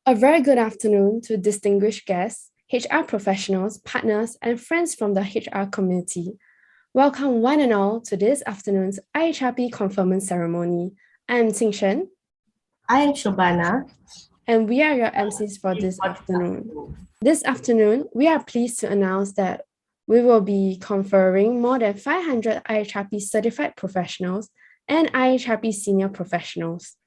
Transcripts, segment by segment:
A very good afternoon to distinguished guests, HR professionals, partners, and friends from the HR community. Welcome one and all to this afternoon's Ihrp Conferment ceremony. I am Shen, I am Shobana, and we are your MCs for this afternoon. This afternoon, we are pleased to announce that we will be conferring more than 500 Ihrp certified professionals and Ihrp senior professionals.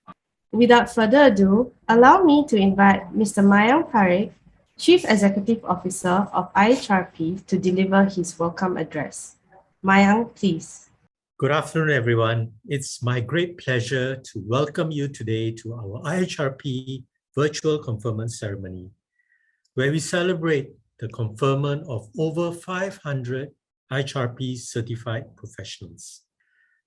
Without further ado, allow me to invite Mr. Mayang Parekh, Chief Executive Officer of Ihrp, to deliver his welcome address. Mayang, please. Good afternoon, everyone. It's my great pleasure to welcome you today to our Ihrp virtual conferment ceremony, where we celebrate the conferment of over 500 Ihrp certified professionals.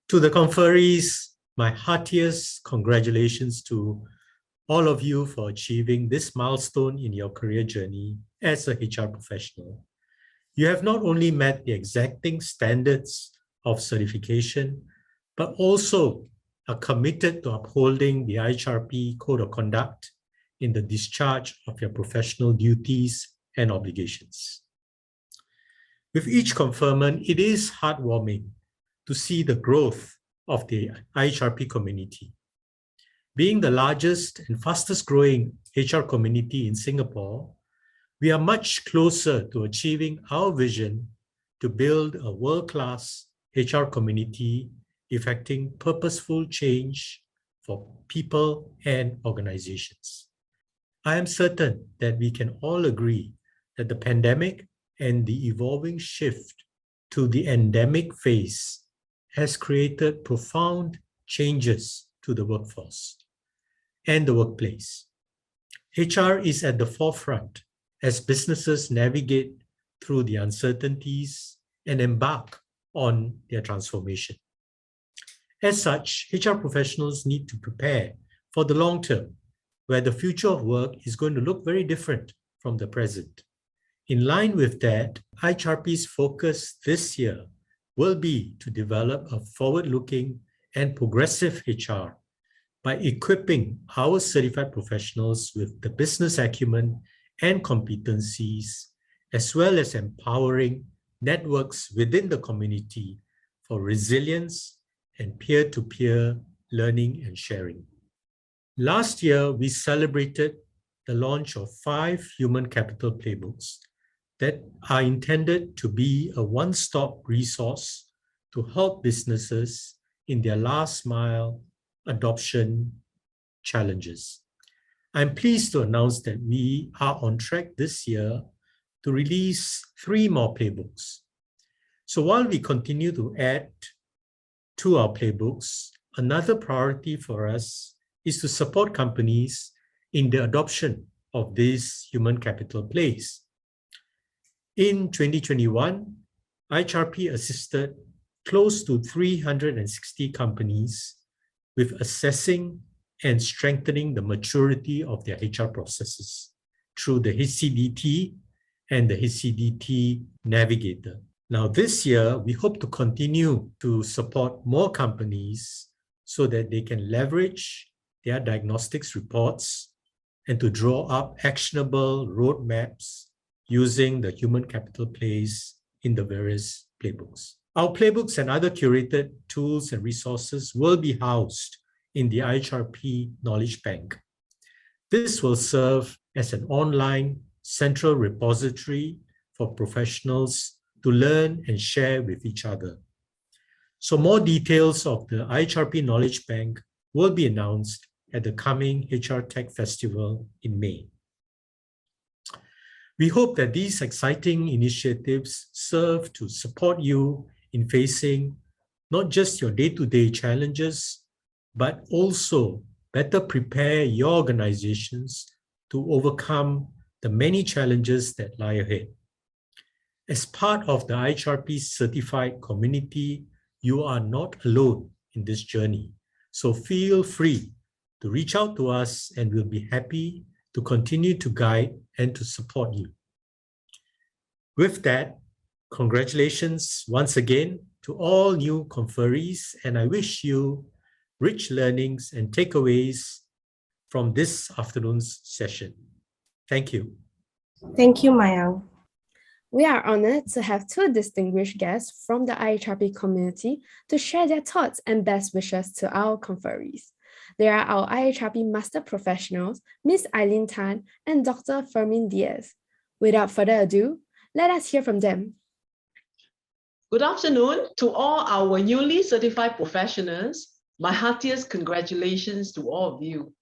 To the conferees, my heartiest congratulations to all of you for achieving this milestone in your career journey as a HR professional. You have not only met the exacting standards of certification, but also are committed to upholding the Ihrp Code of Conduct in the discharge of your professional duties and obligations. With each conferment, it is heartwarming to see the growth of the Ihrp community. Being the largest and fastest growing HR community in Singapore, we are much closer to achieving our vision to build a world-class HR community effecting purposeful change for people and organizations. I am certain that we can all agree that the pandemic and the evolving shift to the endemic phase has created profound changes to the workforce and the workplace. HR is at the forefront as businesses navigate through the uncertainties and embark on their transformation. As such, HR professionals need to prepare for the long term, where the future of work is going to look very different from the present. In line with that, Ihrp's focus this year will be to develop a forward-looking and progressive HR by equipping our certified professionals with the business acumen and competencies, as well as empowering networks within the community for resilience and peer-to-peer learning and sharing. Last year, we celebrated the launch of 5 human capital playbooks that are intended to be a one-stop resource to help businesses in their last-mile adoption challenges. I'm pleased to announce that we are on track this year to release 3 more playbooks. So while we continue to add to our playbooks, another priority for us is to support companies in the adoption of these human capital plays. In 2021, Ihrp assisted close to 360 companies with assessing and strengthening the maturity of their HR processes through the HCDT and the HCDT Navigator. Now this year, we hope to continue to support more companies so that they can leverage their diagnostics reports and to draw up actionable roadmaps using the human capital plays in the various playbooks. Our playbooks and other curated tools and resources will be housed in the Ihrp Knowledge Bank. This will serve as an online central repository for professionals to learn and share with each other. So more details of the Ihrp Knowledge Bank will be announced at the coming HR Tech Festival in May. We hope that these exciting initiatives serve to support you in facing not just your day-to-day challenges, but also better prepare your organizations to overcome the many challenges that lie ahead. As part of the Ihrp certified community, you are not alone in this journey. So feel free to reach out to us and we'll be happy to continue to guide and to support you. With that, congratulations once again to all new conferees, and I wish you rich learnings and takeaways from this afternoon's session. Thank you. Thank you, Mayang. We are honored to have two distinguished guests from the IHRP community to share their thoughts and best wishes to our conferees. They are our IHRP Master Professionals, Ms. Eileen Tan and Dr. Fermin Diaz. Without further ado, let us hear from them. Good afternoon to all our newly certified professionals. My heartiest congratulations to all of you.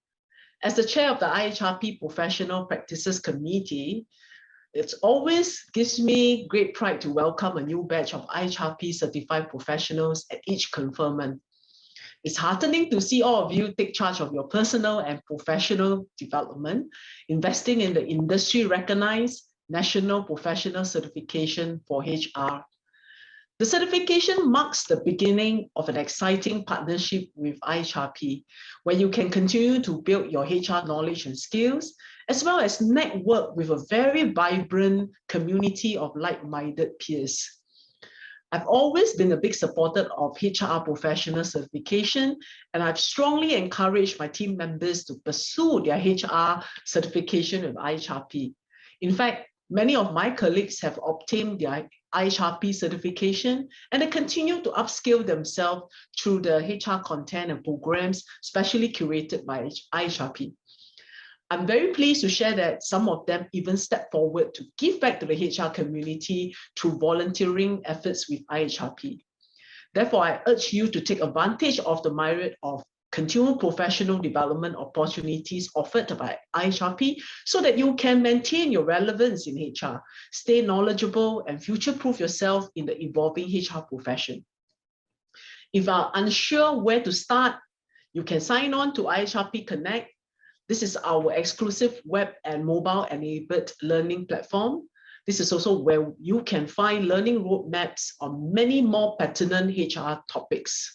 As the chair of the IHRP Professional Practices Committee, it always gives me great pride to welcome a new batch of IHRP certified professionals at each conferment. It's heartening to see all of you take charge of your personal and professional development, investing in the industry-recognized National Professional Certification for HR. The certification marks the beginning of an exciting partnership with IHRP, where you can continue to build your HR knowledge and skills, as well as network with a very vibrant community of like-minded peers. I've always been a big supporter of HR professional certification, and I've strongly encouraged my team members to pursue their HR certification with IHRP. In fact, many of my colleagues have obtained their IHRP certification, and they continue to upskill themselves through the HR content and programs specially curated by IHRP. I'm very pleased to share that some of them even stepped forward to give back to the HR community through volunteering efforts with IHRP. Therefore, I urge you to take advantage of the myriad of continual professional development opportunities offered by IHRP so that you can maintain your relevance in HR, stay knowledgeable, and future-proof yourself in the evolving HR profession. If you are unsure where to start, you can sign on to Ihrp Connect. This is our exclusive web and mobile-enabled learning platform. This is also where you can find learning roadmaps on many more pertinent HR topics.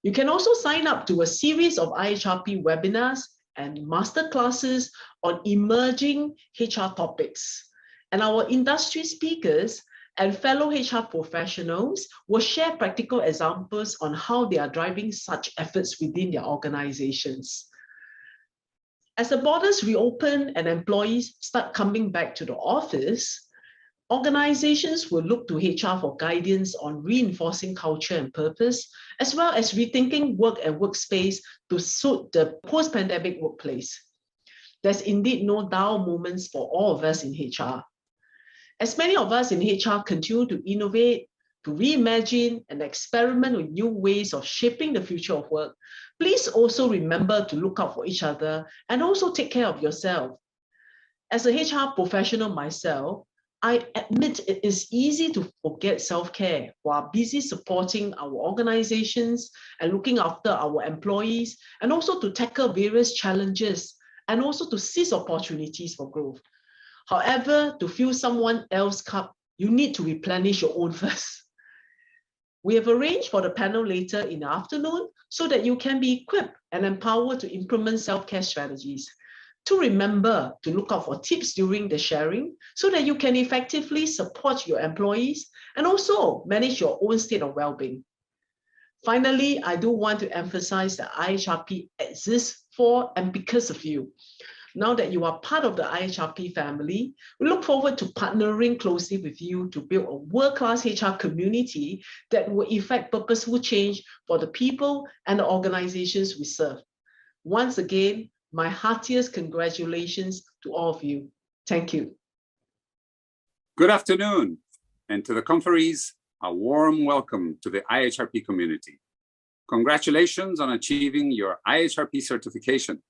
You can also sign up to a series of IHRP webinars and masterclasses on emerging HR topics. And our industry speakers and fellow HR professionals will share practical examples on how they are driving such efforts within their organizations. As the borders reopen and employees start coming back to the office, organizations will look to HR for guidance on reinforcing culture and purpose, as well as rethinking work and workspace to suit the post-pandemic workplace. There's indeed no dull moments for all of us in HR. As many of us in HR continue to innovate, to reimagine and experiment with new ways of shaping the future of work, please also remember to look out for each other and also take care of yourself. As a HR professional myself, I admit it is easy to forget self-care while busy supporting our organizations and looking after our employees, and also to tackle various challenges and also to seize opportunities for growth. However, to fill someone else's cup, you need to replenish your own first. We have arranged for the panel later in the afternoon so that you can be equipped and empowered to implement self-care strategies. To remember to look out for tips during the sharing so that you can effectively support your employees and also manage your own state of well-being. Finally, I do want to emphasize that IHRP exists for and because of you. Now that you are part of the IHRP family, we look forward to partnering closely with you to build a world-class HR community that will effect purposeful change for the people and the organizations we serve. Once again, my heartiest congratulations to all of you. Thank you. Good afternoon, and to the conferees, a warm welcome to the IHRP community. Congratulations on achieving your IHRP certification.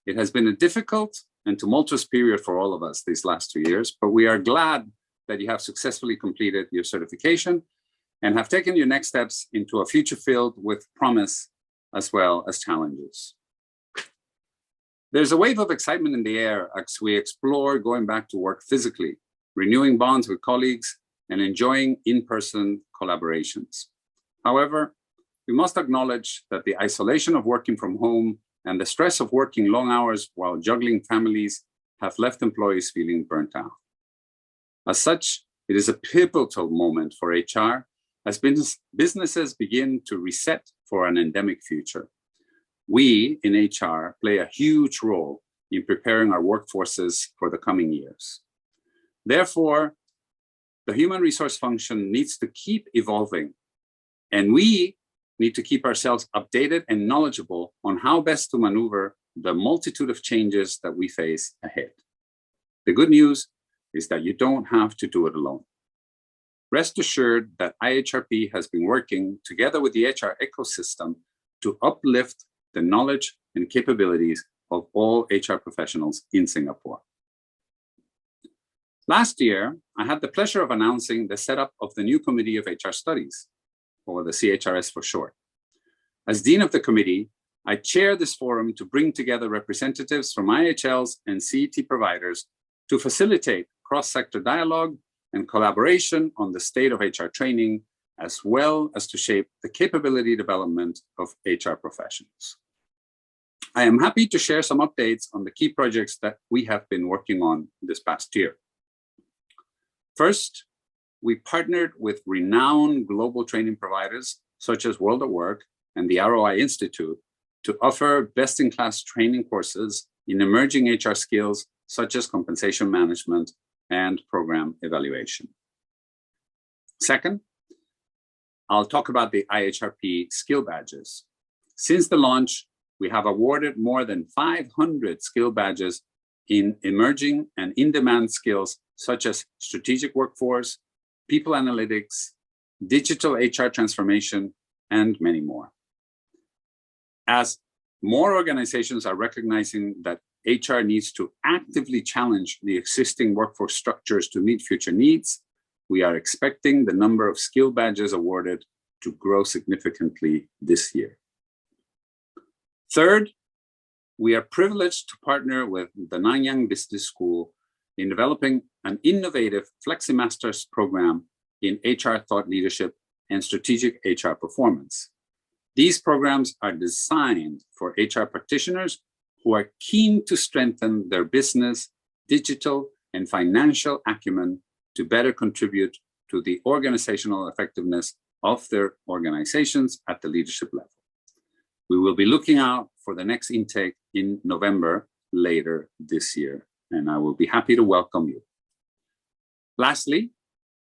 It has been a difficult and tumultuous period for all of us these last 2 years, but we are glad that you have successfully completed your certification and have taken your next steps into a future filled with promise as well as challenges. There's a wave of excitement in the air as we explore going back to work physically, renewing bonds with colleagues, and enjoying in-person collaborations. However, we must acknowledge that the isolation of working from home and the stress of working long hours while juggling families have left employees feeling burnt out. As such, it is a pivotal moment for HR as businesses begin to reset for an endemic future. We in HR play a huge role in preparing our workforces for the coming years. Therefore, the human resource function needs to keep evolving, and we need to keep ourselves updated and knowledgeable on how best to maneuver the multitude of changes that we face ahead. The good news is that you don't have to do it alone. Rest assured that IHRP has been working together with the HR ecosystem to uplift the knowledge and capabilities of all HR professionals in Singapore. Last year, I had the pleasure of announcing the setup of the new Committee of HR Studies, or the CHRS for short. As Dean of the Committee, I chair this forum to bring together representatives from IHLs and CET providers to facilitate cross-sector dialogue and collaboration on the state of HR training, as well as to shape the capability development of HR professionals. I am happy to share some updates on the key projects that we have been working on this past year. First, we partnered with renowned global training providers such as World at Work and the ROI Institute to offer best-in-class training courses in emerging HR skills such as compensation management and program evaluation. Second, I'll talk about the IHRP skill badges. Since the launch, we have awarded more than 500 skill badges in emerging and in-demand skills such as strategic workforce, people analytics, digital HR transformation, and many more. As more organizations are recognizing that HR needs to actively challenge the existing workforce structures to meet future needs, we are expecting the number of skill badges awarded to grow significantly this year. Third, we are privileged to partner with the Nanyang Business School in developing an innovative FlexiMasters program in HR thought leadership and strategic HR performance. These programs are designed for HR practitioners who are keen to strengthen their business, digital, and financial acumen to better contribute to the organizational effectiveness of their organizations at the leadership level. We will be looking out for the next intake in November later this year, and I will be happy to welcome you. Lastly,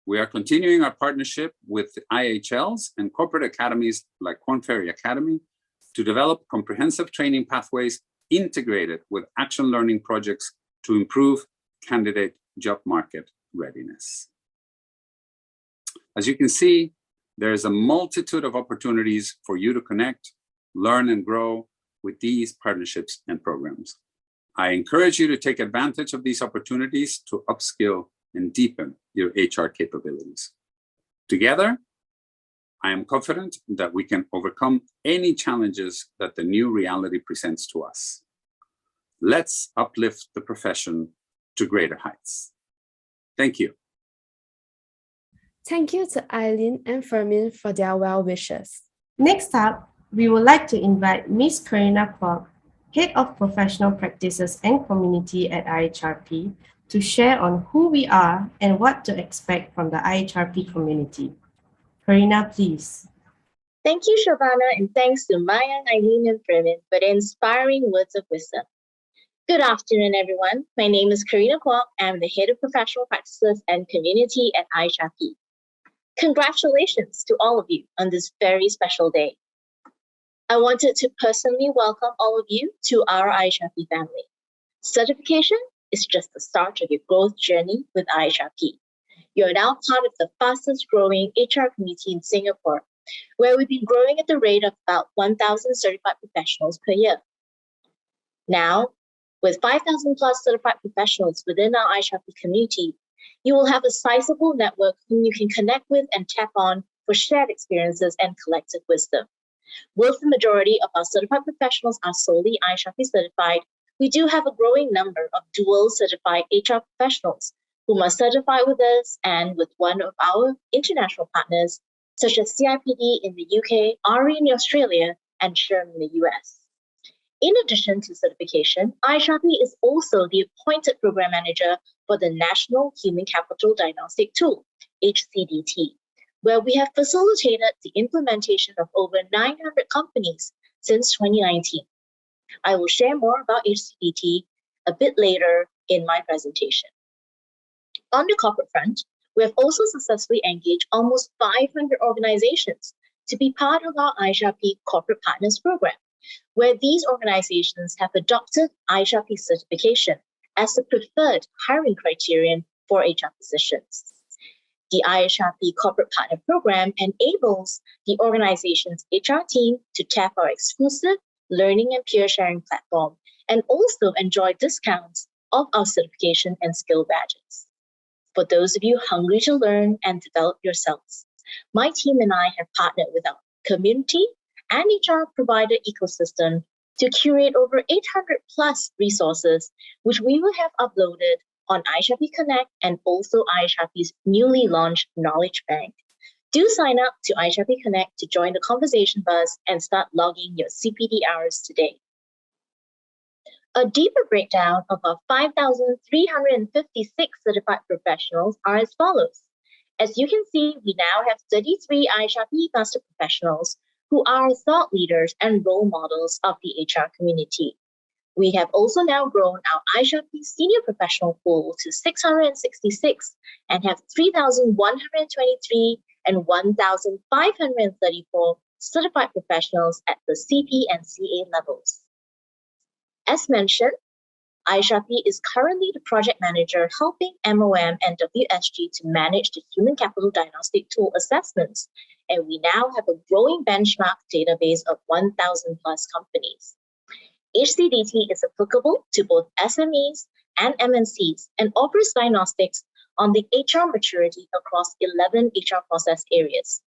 we are continuing our partnership with the IHLs and corporate academies like Korn Ferry Academy to develop comprehensive training pathways integrated with action learning projects to improve candidate job market readiness. As you can see, there is a multitude of opportunities for you to connect, learn, and grow with these partnerships and programs. I encourage you to take advantage of these opportunities to upskill and deepen your HR capabilities. Together, I am confident that we can overcome any challenges that the new reality presents to us. Let's uplift the profession to greater heights. Thank you. Thank you to Eileen and Fermin for their well wishes. Next up, we would like to invite Ms. Karina Kwok, Head of Professional Practices and Community at IHRP, to share on who we are and what to expect from the IHRP community. Karina, please. Thank you, Shavana, and thanks to Maya, Eileen, and Fermin for the inspiring words of wisdom. Good afternoon, everyone. My name is Karina Kwok. I'm the Head of Professional Practices and Community at IHRP. Congratulations to all of you on this very special day. I wanted to personally welcome all of you to our IHRP family. Certification is just the start of your growth journey with IHRP. You're now part of the fastest growing HR community in Singapore, where we've been growing at the rate of about 1,000 certified professionals per year. Now, with 5,000 plus certified professionals within our IHRP community, you will have a sizable network whom you can connect with and tap on for shared experiences and collective wisdom. Whilst the majority of our certified professionals are solely IHRP certified, we do have a growing number of dual certified HR professionals whom are certified with us and with one of our international partners, such as CIPD in the UK, RE in Australia, and SHRM in the US. In addition to certification, IHRP is also the appointed program manager for the National Human Capital Diagnostic Tool, HCDT, where we have facilitated the implementation of over 900 companies since 2019. I will share more about HCDT a bit later in my presentation. On the corporate front, we have also successfully engaged almost 500 organizations to be part of our Ihrp Corporate Partners Program, where these organizations have adopted Ihrp certification as the preferred hiring criterion for HR positions. The Ihrp Corporate Partner Program enables the organization's HR team to tap our exclusive learning and peer sharing platform and also enjoy discounts of our certification and skill badges. For those of you hungry to learn and develop yourselves, my team and I have partnered with our community and HR provider ecosystem to curate over 800 plus resources, which we will have uploaded on Ihrp Connect and also Ihrp's newly launched Knowledge Bank. Do sign up to Ihrp Connect to join the conversation buzz and start logging your CPD hours today. A deeper breakdown of our 5,356 certified professionals are as follows. As you can see, we now have 33 Ihrp Master Professionals who are thought leaders and role models of the HR community. We have also now grown our Ihrp Senior Professional pool to 666 and have 3,123 and 1,534 certified professionals at the CP and CA levels. As mentioned, Ihrp is currently the project manager helping MOM and WSG to manage the human capital diagnostic tool assessments, and we now have a growing benchmark database of 1,000 plus companies. HCDT is applicable to both SMEs and MNCs and offers diagnostics on the HR maturity across 11 HR process areas.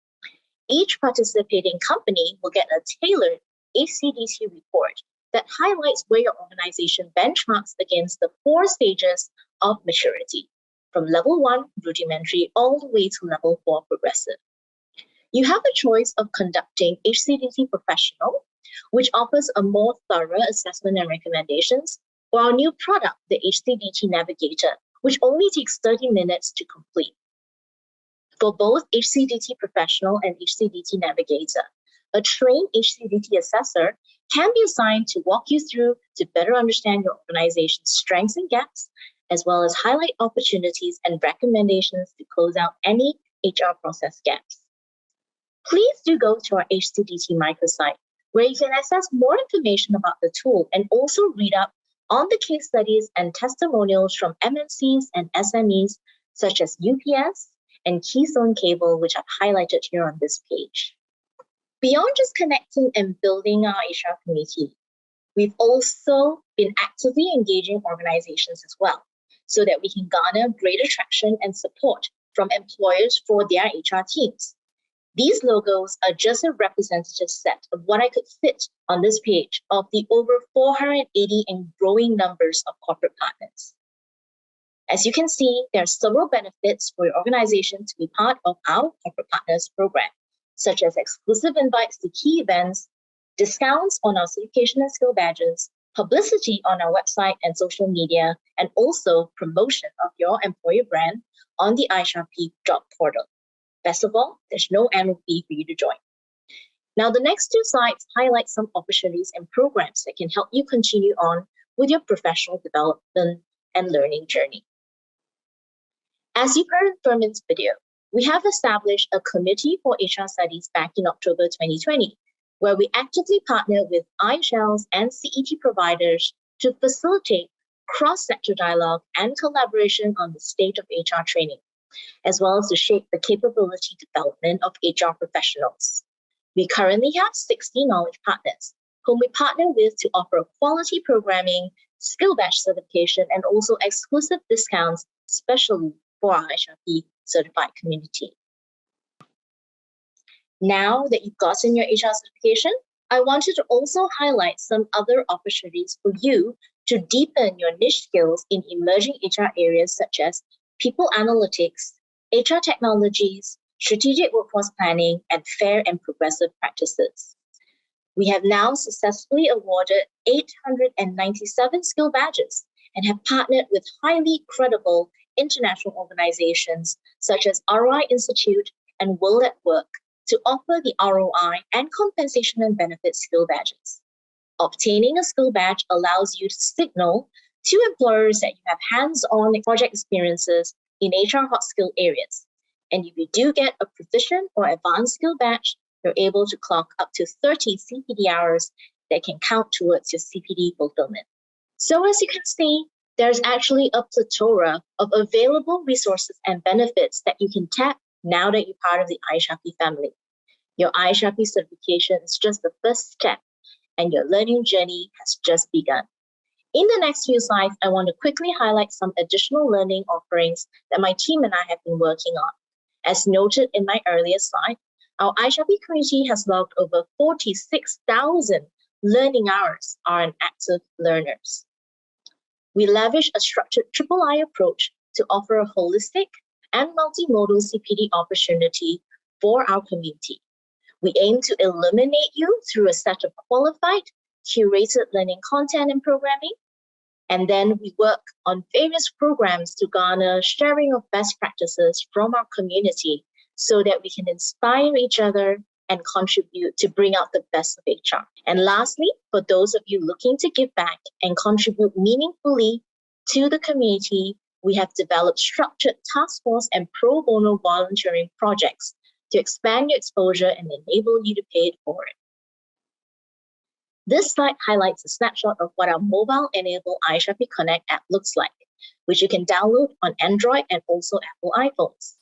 Each participating company will get a tailored HCDT report that highlights where your organization benchmarks against the 4 stages of maturity, from level 1, rudimentary, all the way to level 4, progressive. You have a choice of conducting HCDT Professional, which offers a more thorough assessment and recommendations, or our new product, the HCDT Navigator, which only takes 30 minutes to complete. For both HCDT Professional and HCDT Navigator, a trained HCDT assessor can be assigned to walk you through to better understand your organization's strengths and gaps, as well as highlight opportunities and recommendations to close out any HR process gaps. Please do go to our HCDT microsite, where you can access more information about the tool and also read up on the case studies and testimonials from MNCs and SMEs such as UPS and Keystone Cable, which I've highlighted here on this page. Beyond just connecting and building our HR community, we've also been actively engaging organizations as well, so that we can garner greater traction and support from employers for their HR teams. These logos are just a representative set of what I could fit on this page of the over 480 and growing numbers of corporate partners. As you can see, there are several benefits for your organization to be part of our Corporate Partners Program, such as exclusive invites to key events, discounts on our certification and skill badges, publicity on our website and social media, and also promotion of your employer brand on the Ihrp job portal. Best of all, there's no annual fee for you to join. Now, the next 2 slides highlight some opportunities and programs that can help you continue on with your professional development and learning journey. As you heard in Fermin's video, we have established a committee for HR studies back in October 2020, where we actively partner with iShells and CET providers to facilitate cross-sector dialogue and collaboration on the state of HR training, as well as to shape the capability development of HR professionals. We currently have 60 knowledge partners whom we partner with to offer quality programming, skill badge certification, and also exclusive discounts, especially for our Ihrp certified community. Now that you've gotten your HR certification, I wanted to also highlight some other opportunities for you to deepen your niche skills in emerging HR areas such as people analytics, HR technologies, strategic workforce planning, and fair and progressive practices. We have now successfully awarded 897 skill badges and have partnered with highly credible international organizations such as RI Institute and World at Work to offer the ROI and compensation and benefits skill badges. Obtaining a skill badge allows you to signal to employers that you have hands-on project experiences in HR hot skill areas. And if you do get a proficient or advanced skill badge, you're able to clock up to 30 CPD hours that can count towards your CPD fulfillment. So as you can see, there's actually a plethora of available resources and benefits that you can tap now that you're part of the Ihrp family. Your Ihrp certification is just the first step, and your learning journey has just begun. In the next few slides, I want to quickly highlight some additional learning offerings that my team and I have been working on. As noted in my earlier slide, our Ihrp community has logged over 46,000 learning hours are active learners. We leverage a structured III approach to offer a holistic and multimodal CPD opportunity for our community. We aim to illuminate you through a set of qualified, curated learning content and programming. And then we work on various programs to garner sharing of best practices from our community so that we can inspire each other and contribute to bring out the best of HR. And lastly, for those of you looking to give back and contribute meaningfully to the community, we have developed structured task force and pro bono volunteering projects to expand your exposure and enable you to pay it forward. This slide highlights a snapshot of what our mobile-enabled Ihrp Connect app looks like, which you can download on Android and also Apple iPhones.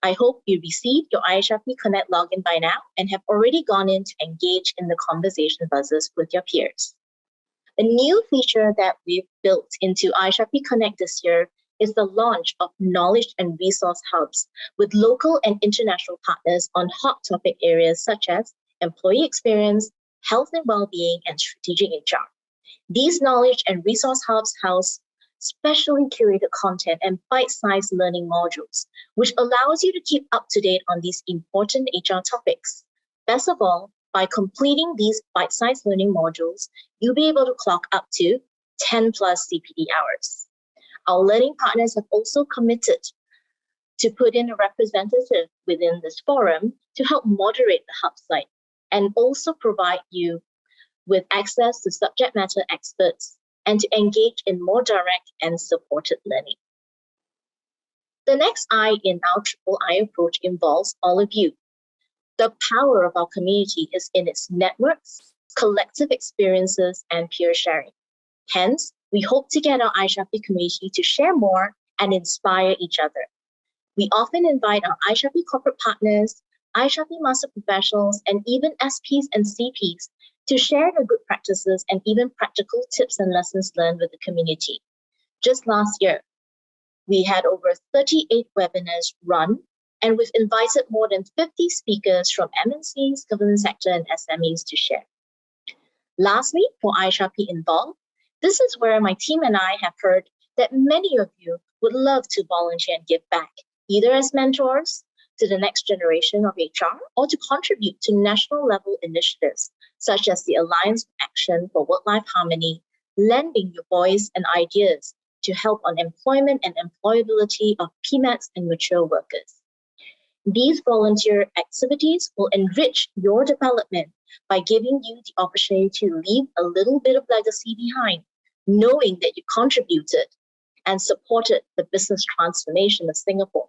I hope you received your Ihrp Connect login by now and have already gone in to engage in the conversation buzzers with your peers. A new feature that we've built into Ihrp Connect this year is the launch of knowledge and resource hubs with local and international partners on hot topic areas such as employee experience, health and well-being, and strategic HR. These knowledge and resource hubs house specially curated content and bite-sized learning modules, which allows you to keep up to date on these important HR topics. Best of all, by completing these bite-sized learning modules, you'll be able to clock up to 10 plus CPD hours. Our learning partners have also committed to put in a representative within this forum to help moderate the hub site and also provide you with access to subject matter experts and to engage in more direct and supported learning. The next I in our triple I approach involves all of you. The power of our community is in its networks, collective experiences, and peer sharing. Hence, we hope to get our Ihrp community to share more and inspire each other. We often invite our Ihrp corporate partners, Ihrp master professionals, and even SPs and CPs to share their good practices and even practical tips and lessons learned with the community. Just last year, we had over 38 webinars run, and we've invited more than 50 speakers from MNCs, government sector, and SMEs to share. Lastly, for Ihrp Involved, this is where my team and I have heard that many of you would love to volunteer and give back, either as mentors to the next generation of HR or to contribute to national level initiatives, such as the Alliance for Action for Work-Life Harmony, lending your voice and ideas to help on employment and employability of PMATs and mature workers. These volunteer activities will enrich your development by giving you the opportunity to leave a little bit of legacy behind, knowing that you contributed and supported the business transformation of Singapore.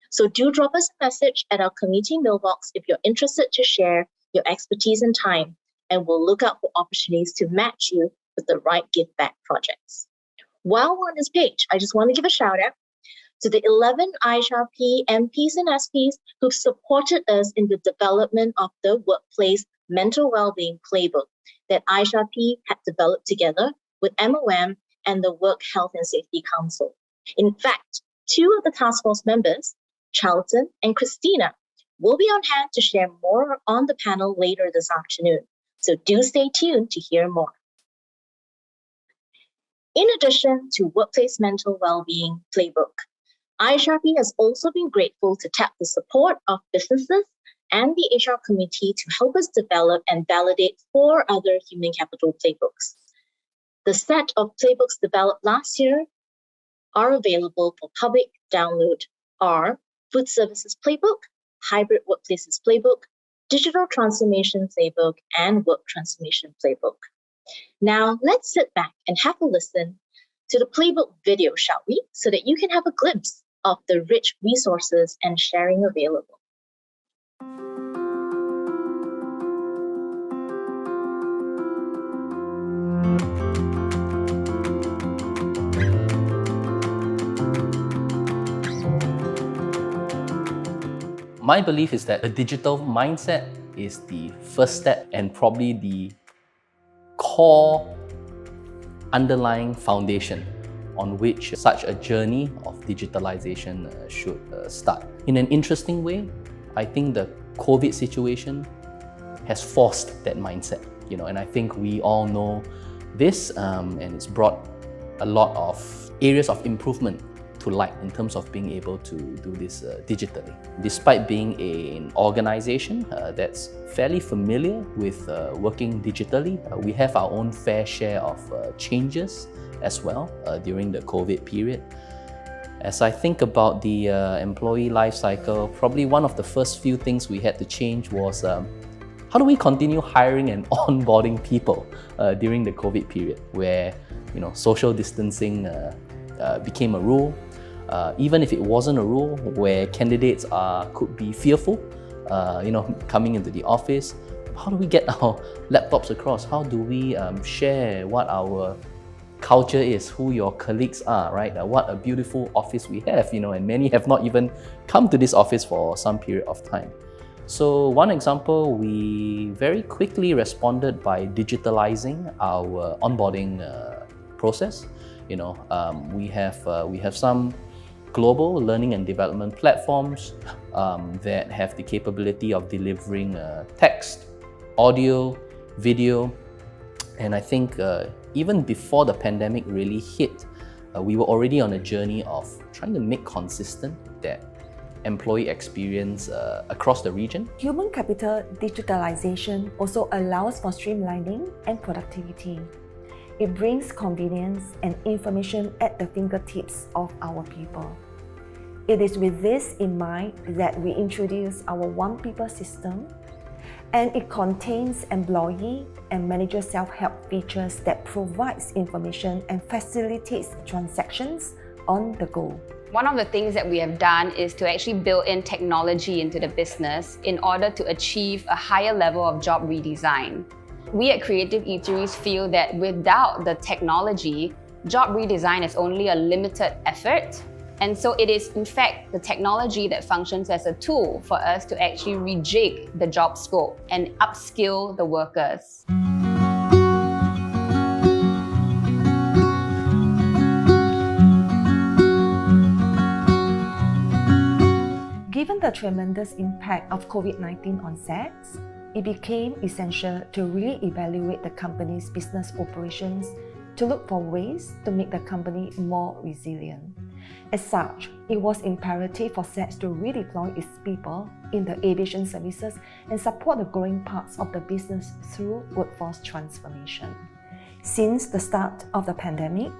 So do drop us a message at our community mailbox if you're interested to share your expertise and time, and we'll look out for opportunities to match you with the right give back projects. While we're on this page, I just want to give a shout out to the 11 Ihrp MPs and SPs who've supported us in the development of the Workplace Mental Wellbeing Playbook that Ihrp had developed together with MOM and the Work Health and Safety Council. In fact, 2 of the task force members, Charlton and Christina, will be on hand to share more on the panel later this afternoon. So do stay tuned to hear more. In addition to Workplace Mental Wellbeing Playbook, Ihrp has also been grateful to tap the support of businesses and the HR community to help us develop and validate 4 other human capital playbooks. The set of playbooks developed last year are available for public download are Food Services Playbook, Hybrid Workplaces Playbook, Digital Transformation Playbook, and Work Transformation Playbook. Now, let's sit back and have a listen to the Playbook video, shall we? So that you can have a glimpse of the rich resources and sharing available. My belief is that a digital mindset is the first step and probably the core underlying foundation on which such a journey of digitalization should start. In an interesting way, I think the COVID situation has forced that mindset, and I think we all know this, and it's brought a lot of areas of improvement to light in terms of being able to do this digitally. Despite being an organization that's fairly familiar with working digitally, we have our own fair share of changes as well during the COVID period. As I think about the employee life cycle, probably one of the first few things we had to change was how do we continue hiring and onboarding people during the COVID period, where social distancing became a rule. Even if it wasn't a rule, where candidates could be fearful, coming into the office. How do we get our laptops across? How do we share what our culture is, who your colleagues are, right? What a beautiful office we have, and many have not even come to this office for some period of time. So one example, we very quickly responded by digitalizing our onboarding process. We have some global learning and development platforms that have the capability of delivering text, audio, video, and I think even before the pandemic really hit, we were already on a journey of trying to make consistent that employee experience across the region. Human capital digitalization also allows for streamlining and productivity. It brings convenience and information at the fingertips of our people. It is with this in mind that we introduce our One People system, and it contains employee and manager self-help features that provides information and facilitates transactions on the go. One of the things that we have done is to actually build in technology into the business in order to achieve a higher level of job redesign. We at Creative Eateries feel that without the technology, job redesign is only a limited effort. And so it is, in fact, the technology that functions as a tool for us to actually rejig the job scope and upskill the workers. Given the tremendous impact of COVID-19 on SATS, it became essential to really evaluate the company's business operations to look for ways to make the company more resilient. As such, it was imperative for SATS to redeploy its people in the aviation services and support the growing parts of the business through workforce transformation. Since the start of the pandemic,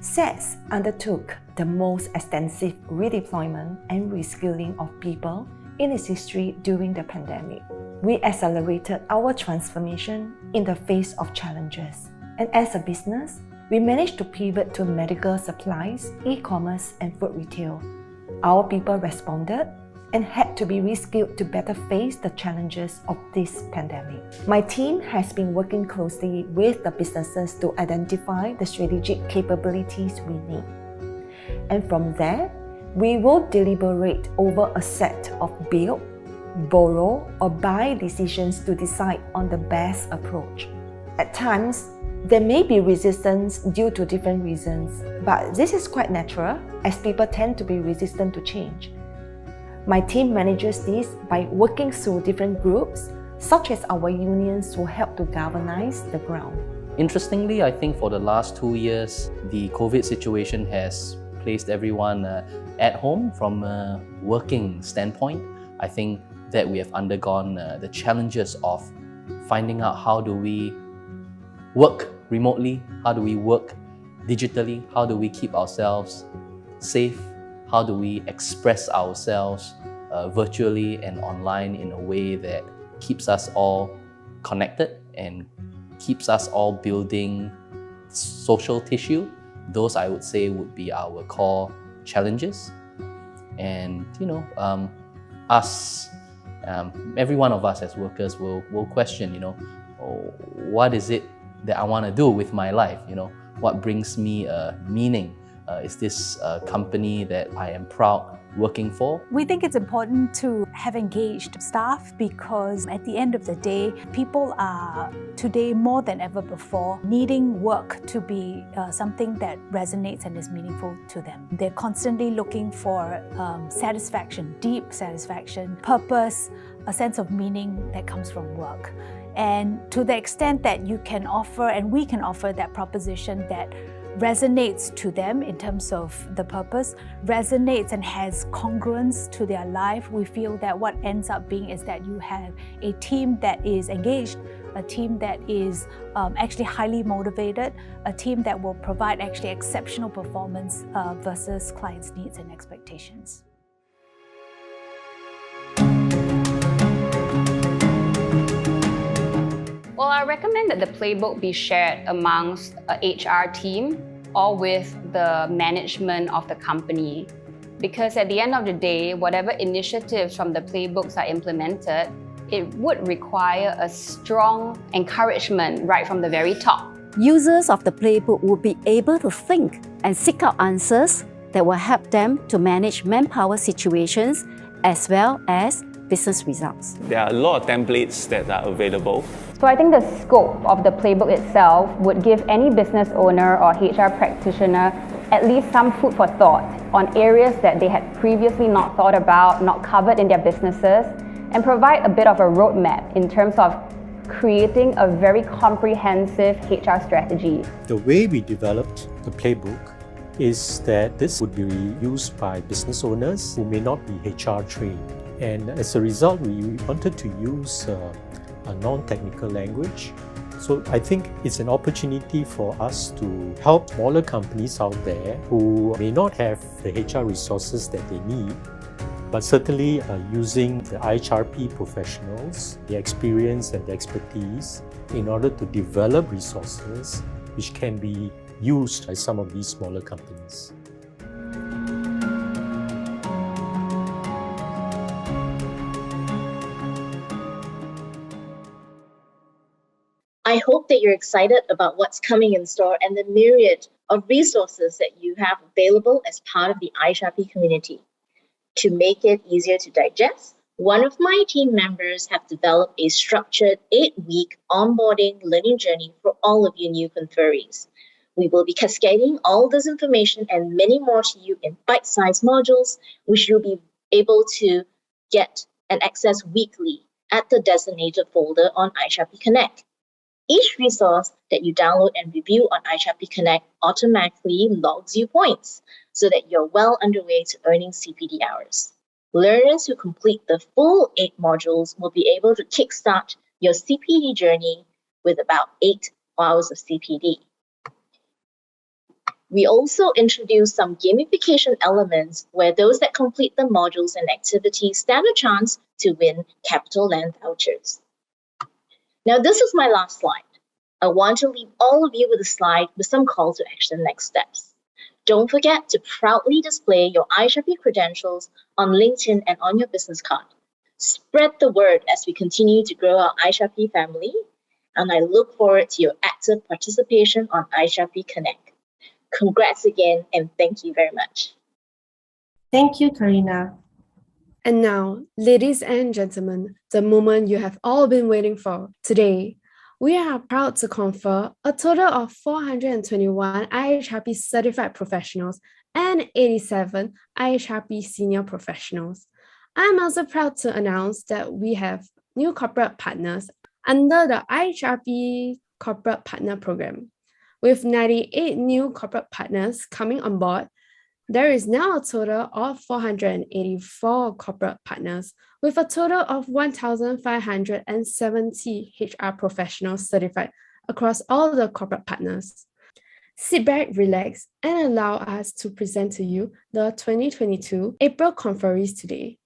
SATS undertook the most extensive redeployment and reskilling of people in its history during the pandemic. We accelerated our transformation in the face of challenges. And as a business, we managed to pivot to medical supplies, e-commerce, and food retail. Our people responded and had to be reskilled to better face the challenges of this pandemic. My team has been working closely with the businesses to identify the strategic capabilities we need. And from there, we will deliberate over a set of build, borrow, or buy decisions to decide on the best approach. At times, there may be resistance due to different reasons, but this is quite natural as people tend to be resistant to change. My team manages this by working through different groups, such as our unions, who help to galvanize the ground. Interestingly, I think for the last 2 years, the COVID situation has placed everyone at home from a working standpoint. I think that we have undergone the challenges of finding out how do we work remotely, how do we work digitally, how do we keep ourselves safe, how do we express ourselves virtually and online in a way that keeps us all connected and keeps us all building social tissue. Those, I would say, would be our core challenges. And every one of us as workers will question, what is it that I want to do with my life? What brings me meaning? Is this a company that I am proud working for? We think it's important to have engaged staff because at the end of the day, people are today more than ever before needing work to be something that resonates and is meaningful to them. They're constantly looking for satisfaction, deep satisfaction, purpose, a sense of meaning that comes from work. And to the extent that you can offer, and we can offer that proposition that resonates to them in terms of the purpose, resonates and has congruence to their life, we feel that what ends up being is that you have a team that is engaged, a team that is actually highly motivated, a team that will provide actually exceptional performance versus clients' needs and expectations. Well, I recommend that the playbook be shared amongst a HR team or with the management of the company. Because at the end of the day, whatever initiatives from the playbooks are implemented, it would require a strong encouragement right from the very top. Users of the playbook will be able to think and seek out answers that will help them to manage manpower situations as well as business results. There are a lot of templates that are available. So I think the scope of the playbook itself would give any business owner or HR practitioner at least some food for thought on areas that they had previously not thought about, not covered in their businesses, and provide a bit of a roadmap in terms of creating a very comprehensive HR strategy. The way we developed the playbook is that this would be used by business owners who may not be HR trained. And as a result, we wanted to use a non-technical language. So I think it's an opportunity for us to help smaller companies out there who may not have the HR resources that they need, but certainly using the IHRP professionals, the experience and the expertise in order to develop resources which can be used by some of these smaller companies. I hope that you're excited about what's coming in store and the myriad of resources that you have available as part of the IHRP community. To make it easier to digest, one of my team members have developed a structured 8-week onboarding learning journey for all of you new conferees. We will be cascading all this information and many more to you in bite-sized modules, which you'll be able to get and access weekly at the designated folder on Ihrp Connect. Each resource that you download and review on Ihrp Connect automatically logs you points so that you're well underway to earning CPD hours. Learners who complete the full 8 modules will be able to kickstart your CPD journey with about 8 hours of CPD. We also introduced some gamification elements where those that complete the modules and activities stand a chance to win CapitaLand vouchers. Now, this is my last slide. I want to leave all of you with a slide with some call to action next steps. Don't forget to proudly display your IHRP credentials on LinkedIn and on your business card. Spread the word as we continue to grow our IHRP family, and I look forward to your active participation on Ihrp Connect. Congrats again, and thank you very much. Thank you, Karina. And now, ladies and gentlemen, the moment you have all been waiting for. Today, we are proud to confer a total of 421 IHRP certified professionals and 87 IHRP senior professionals. I'm also proud to announce that we have new corporate partners under the IHRP Corporate Partner Program. With 98 new corporate partners coming on board, there is now a total of 484 corporate partners with a total of 1,570 HR professionals certified across all the corporate partners. Sit back, relax, and allow us to present to you the 2022 April conferees today.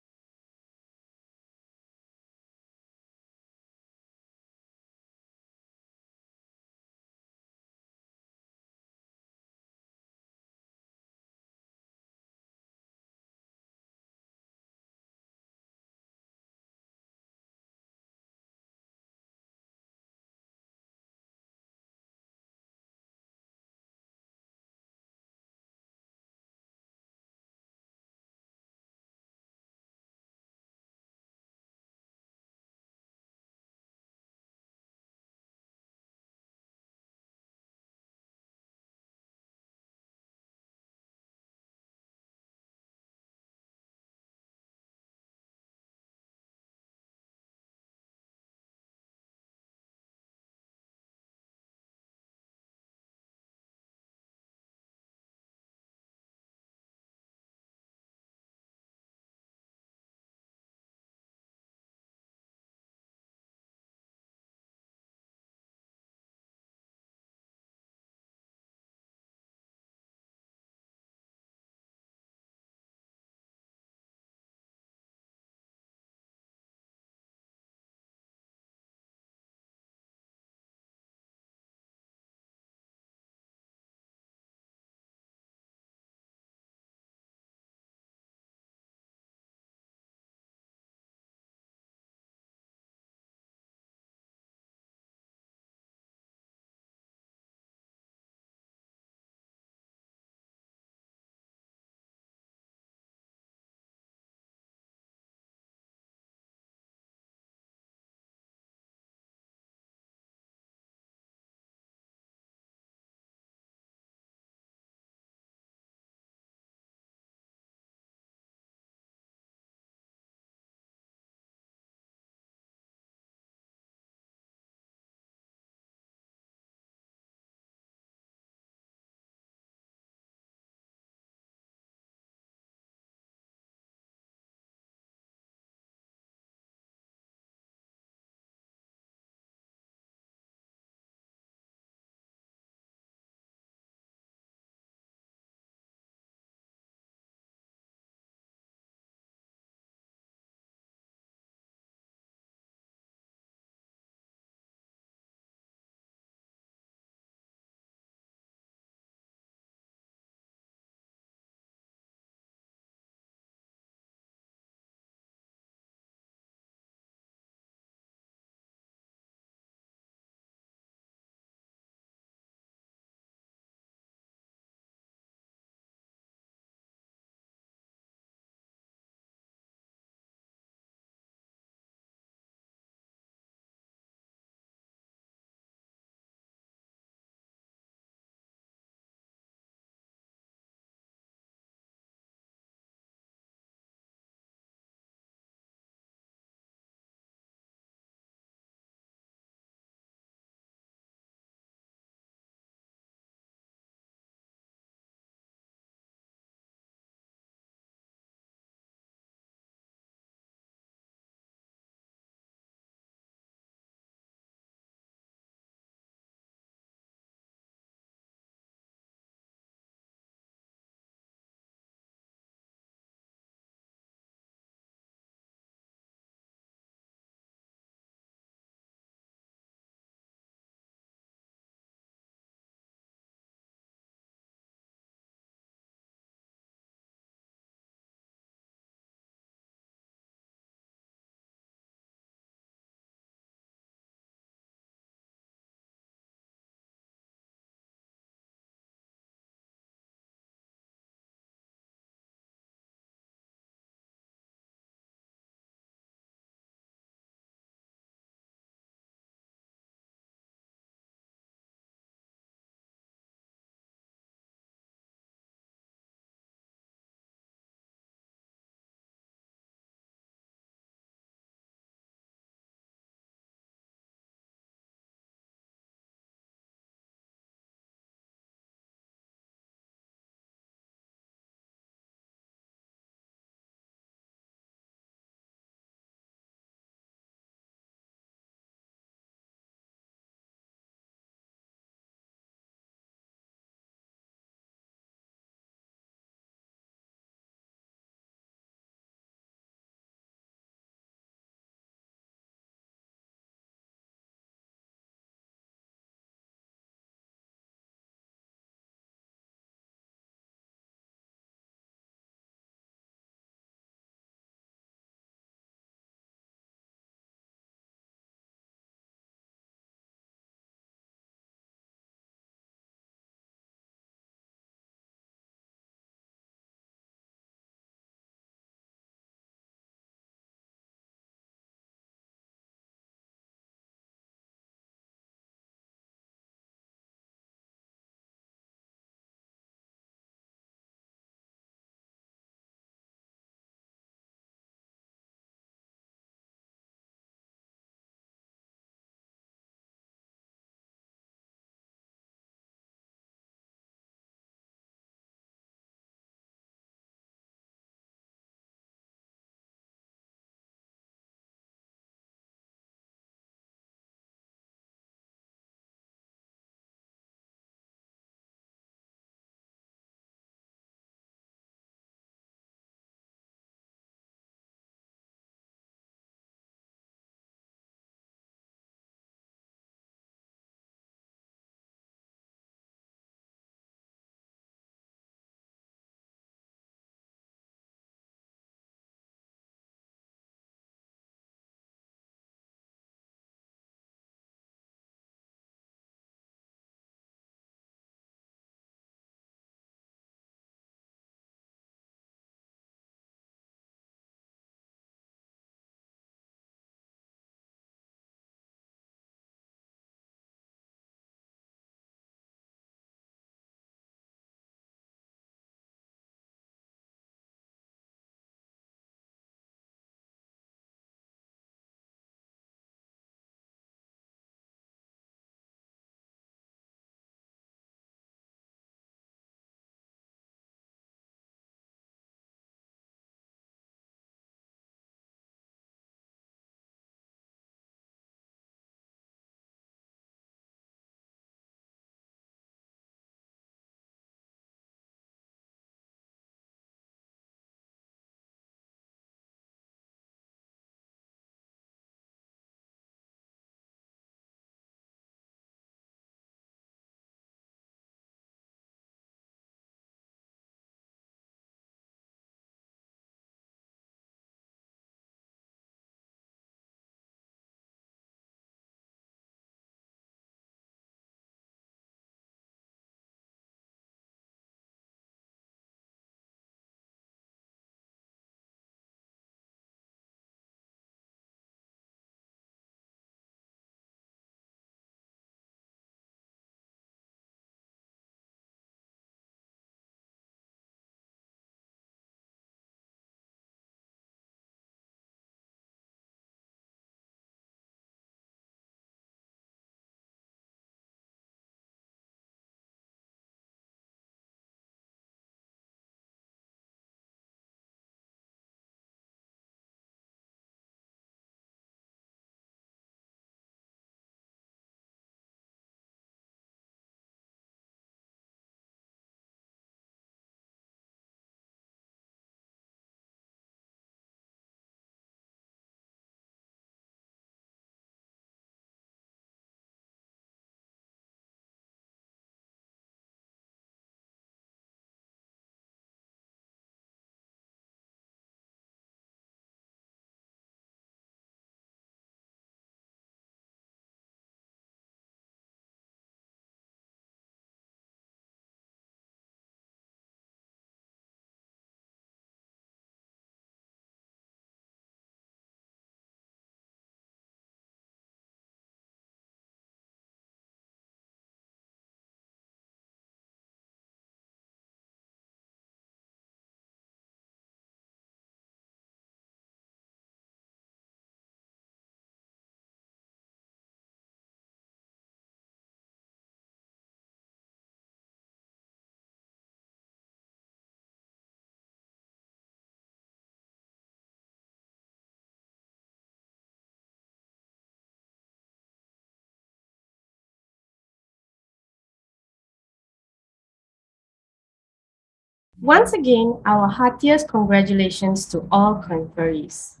Once again, our heartiest congratulations to all conferees.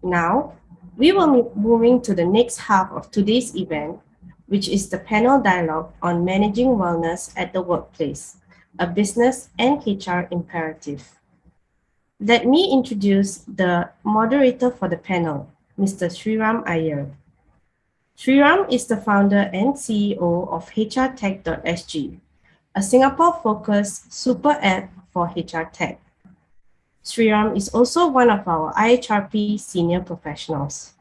Now, we will be moving to the next half of today's event, which is the panel dialogue on managing wellness at the workplace, a business and HR imperative. Let me introduce the moderator for the panel, Mr. Sriram Iyer. Sriram is the founder and CEO of HRTech.sg, a Singapore-focused super app for HR tech. Sriram is also one of our IHRP senior professionals.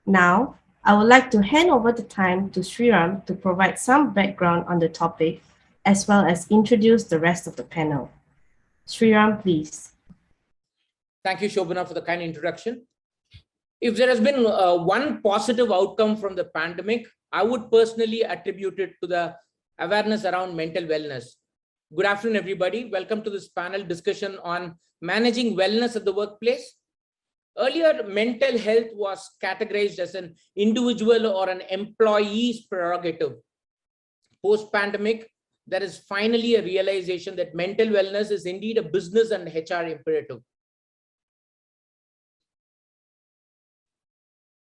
Now, I would like to hand over the time to Sriram to provide some background on the topic, as well as introduce the rest of the panel. Sriram, please. Thank you, Shobana, for the kind introduction. If there has been one positive outcome from the pandemic, I would personally attribute it to the awareness around mental wellness. Good afternoon, everybody. Welcome to this panel discussion on managing wellness at the workplace. Earlier, mental health was categorized as an individual or an employee's prerogative. Post-pandemic, there is finally a realization that mental wellness is indeed a business and HR imperative.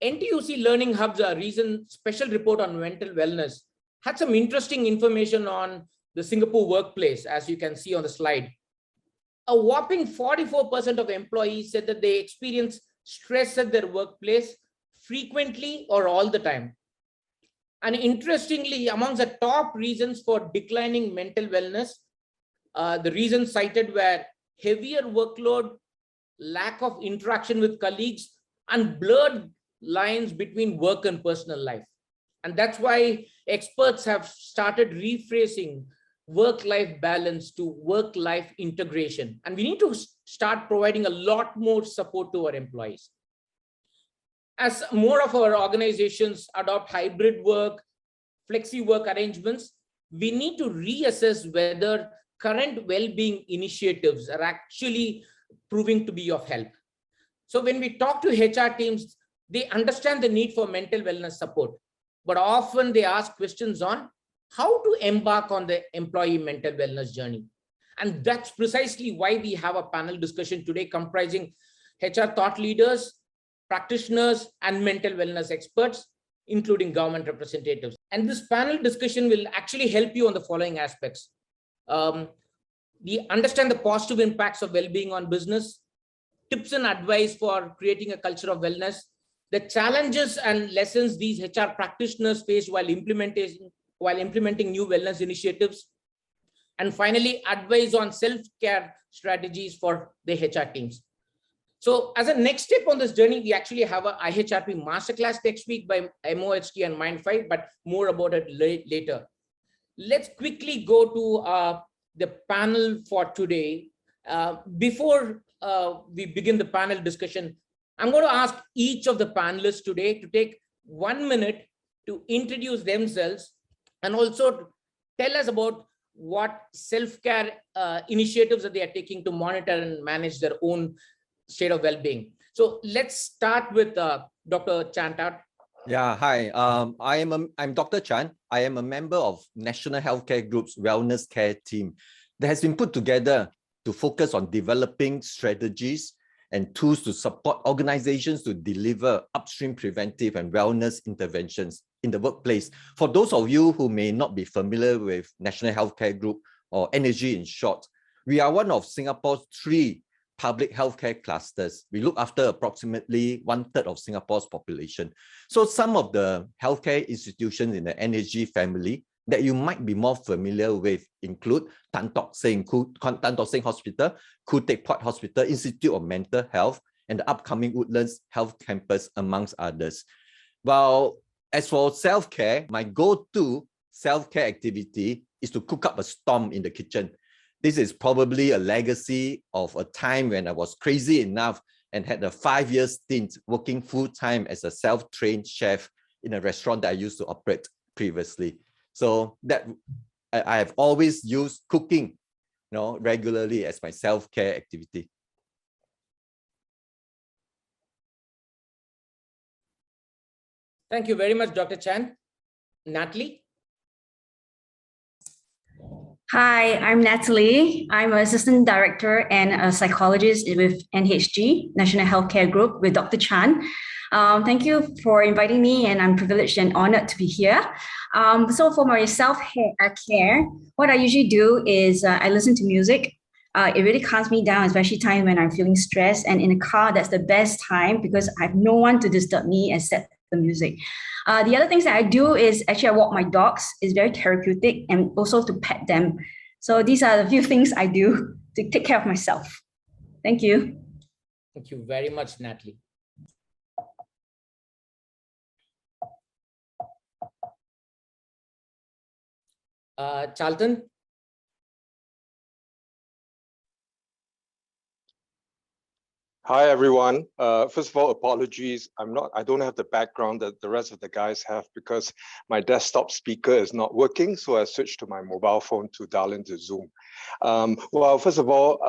NTUC Learning Hub's recent special report on mental wellness had some interesting information on the Singapore workplace, as you can see on the slide. A whopping 44% of employees said that they experience stress at their workplace frequently or all the time. And interestingly, amongst the top reasons for declining mental wellness, the reasons cited were heavier workload, lack of interaction with colleagues, and blurred lines between work and personal life. And that's why experts have started rephrasing work-life balance to work-life integration. And we need to start providing a lot more support to our employees. As more of our organizations adopt hybrid work, flexi work arrangements, we need to reassess whether current well-being initiatives are actually proving to be of help. So when we talk to HR teams, they understand the need for mental wellness support, but often they ask questions on how to embark on the employee mental wellness journey. And that's precisely why we have a panel discussion today comprising HR thought leaders, practitioners, and mental wellness experts, including government representatives. And this panel discussion will actually help you on the following aspects. We understand the positive impacts of well-being on business, tips and advice for creating a culture of wellness, the challenges and lessons these HR practitioners face while implementing new wellness initiatives, and finally, advice on self-care strategies for the HR teams. So as a next step on this journey, we actually have a IHRP masterclass next week by MOHT and Mind5, but more about it later. Let's quickly go to the panel for today. Before we begin the panel discussion, I'm going to ask each of the panelists today to take 1 minute to introduce themselves and also tell us about what self-care initiatives that they are taking to monitor and manage their own state of well-being. So let's start with Dr. Chantat. Yeah, hi. I'm Dr. Chan. I am a member of National Healthcare Group's Wellness Care team that has been put together to focus on developing strategies and tools to support organizations to deliver upstream preventive and wellness interventions in the workplace. For those of you who may not be familiar with National Healthcare Group, or NHG in short, we are one of Singapore's 3 public healthcare clusters. We look after approximately 1/3 of Singapore's population. So some of the healthcare institutions in the NHG family that you might be more familiar with include Tan Tock Seng Hospital, Khoo Teck Puat Hospital, Institute of Mental Health, and the upcoming Woodlands Health Campus, amongst others. Well, as for self-care, my go-to self-care activity is to cook up a storm in the kitchen. This is probably a legacy of a time when I was crazy enough and had a 5-year stint working full-time as a self-trained chef in a restaurant that I used to operate previously. So that I have always used cooking, regularly as my self-care activity. Thank you very much, Dr. Chan. Natalie? Hi, I'm Natalie. I'm an assistant director and a psychologist with NHG, National Healthcare Group, with Dr. Chan. Thank you for inviting me, and I'm privileged and honored to be here. So for my self-care, what I usually do is I listen to music. It really calms me down, especially time when I'm feeling stressed. And in a car, that's the best time because I have no one to disturb me except the music. The other things that I do is actually I walk my dogs. It's very therapeutic, and also to pet them. So these are the few things I do to take care of myself. Thank you. Thank you very much, Natalie. Charlton? Hi, everyone. First of all, apologies. I don't have the background that the rest of the guys have because my desktop speaker is not working. So I switched to my mobile phone to dial into Zoom. Well, first of all,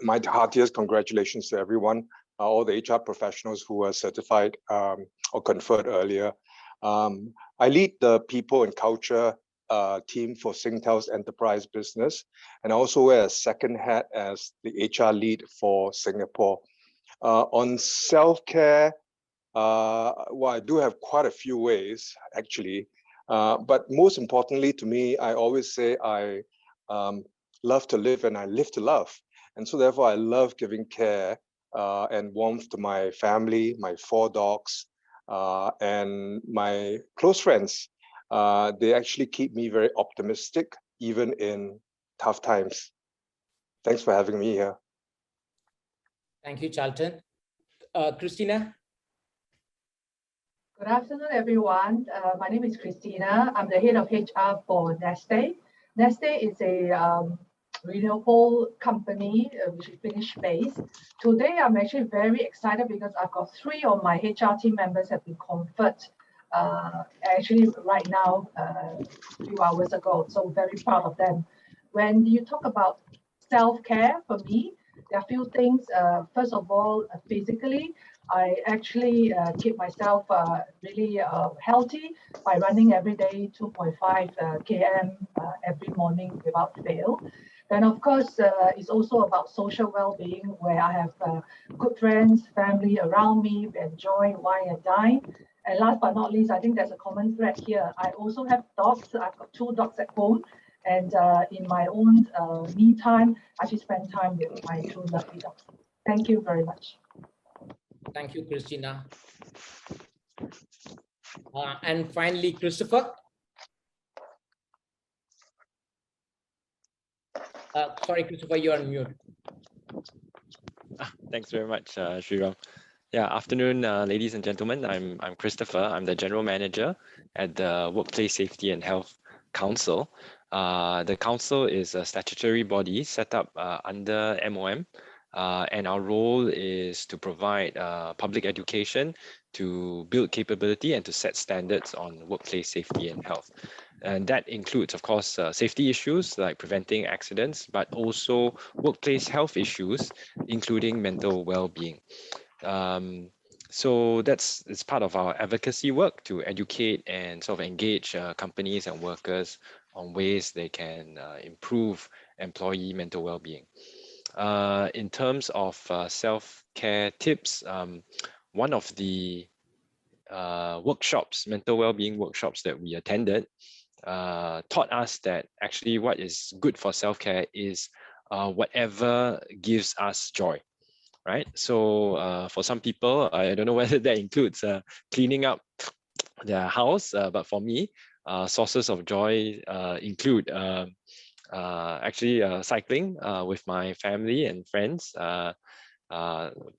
my heartiest congratulations to everyone, all the HR professionals who were certified or conferred earlier. I lead the people and culture team for Singtel's enterprise business, and I also wear a second hat as the HR lead for Singapore. On self-care, well, I do have quite a few ways actually, but most importantly to me, I always say I love to live and I live to love. And so therefore I love giving care and warmth to my family, my 4 dogs, and my close friends. They actually keep me very optimistic, even in tough times. Thanks for having me here. Thank you, Charlton. Christina? Good afternoon, everyone. My name is Christina. I'm the head of HR for Neste. Neste is a renewable company which is Finnish-based. Today, I'm actually very excited because I've got 3 of my HR team members have been conferred actually right now, a few hours ago. So very proud of them. When you talk about self-care, for me, there are a few things. First of all, physically, I actually keep myself really healthy by running every day 2.5 km every morning without fail. Then, of course, it's also about social well-being, where I have good friends, family around me. We enjoy, wine and dine. And last but not least, I think there's a common thread here. I also have dogs. I've got 2 dogs at home. And in my own me time, I should spend time with my 2 lovely dogs. Thank you very much. Thank you, Christina. And finally, Christopher. Sorry, Christopher, you're on mute. Thanks very much, Sriram. Yeah, afternoon, ladies and gentlemen. I'm Christopher. I'm the General Manager at the Workplace Safety and Health Council. The council is a statutory body set up under MOM, and our role is to provide public education, to build capability, and to set standards on workplace safety and health. And that includes, of course, safety issues like preventing accidents, but also workplace health issues, including mental well-being. So it's part of our advocacy work to educate and sort of engage companies and workers on ways they can improve employee mental well-being. In terms of self-care tips, one of the workshops, mental well-being workshops that we attended, taught us that actually what is good for self-care is whatever gives us joy. Right. So for some people, I don't know whether that includes cleaning up their house, but for me, sources of joy include actually cycling with my family and friends. Park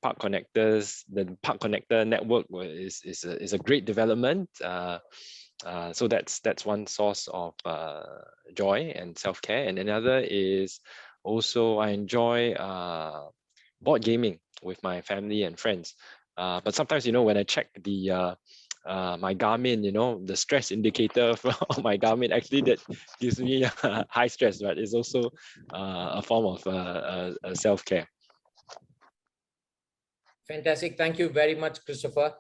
Connectors, the Park Connector network is a great development. So that's one source of joy and self-care, and another is also I enjoy board gaming with my family and friends. But sometimes, when I check the my Garmin, the stress indicator for my Garmin, actually that gives me high stress, but it's also a form of self-care. Fantastic. Thank you very much, Christopher.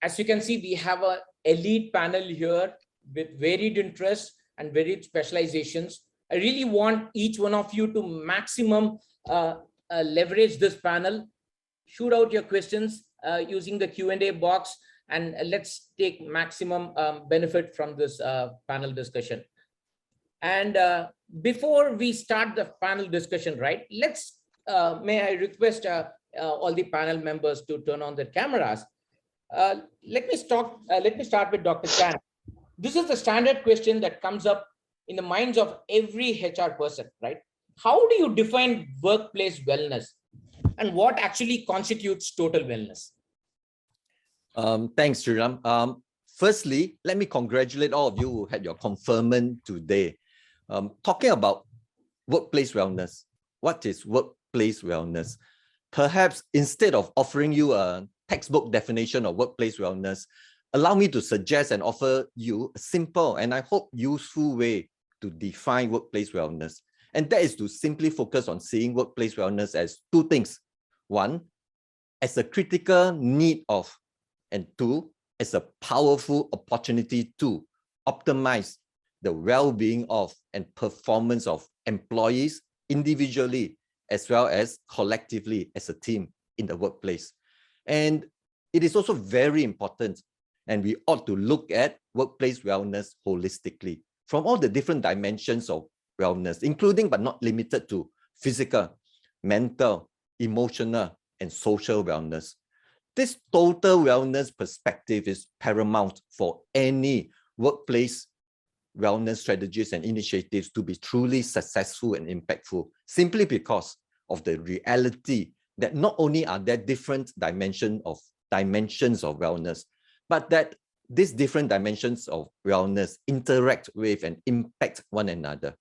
As you can see, we have an elite panel here with varied interests and varied specializations. I really want each one of you to maximum leverage this panel. Shoot out your questions using the Q&A box, and let's take maximum benefit from this panel discussion. And before we start the panel discussion, right, may I request all the panel members to turn on their cameras. Let me start with Dr. Chan. This is the standard question that comes up in the minds of every HR person, right? How do you define workplace wellness, and what actually constitutes total wellness? Thanks, Sriram. Firstly, let me congratulate all of you who had your conferment today. Talking about workplace wellness, what is workplace wellness? Perhaps instead of offering you a textbook definition of workplace wellness, allow me to suggest and offer you a simple and I hope useful way to define workplace wellness. And that is to simply focus on seeing workplace wellness as two things. One, as a critical need of, and two, as a powerful opportunity to optimize the well-being of and performance of employees individually, as well as collectively as a team in the workplace. And it is also very important, and we ought to look at workplace wellness holistically from all the different dimensions of wellness, including but not limited to physical, mental, emotional, and social wellness. This total wellness perspective is paramount for any workplace wellness strategies and initiatives to be truly successful and impactful, simply because of the reality that not only are there different dimensions of wellness, but that these different dimensions of wellness interact with and impact one another.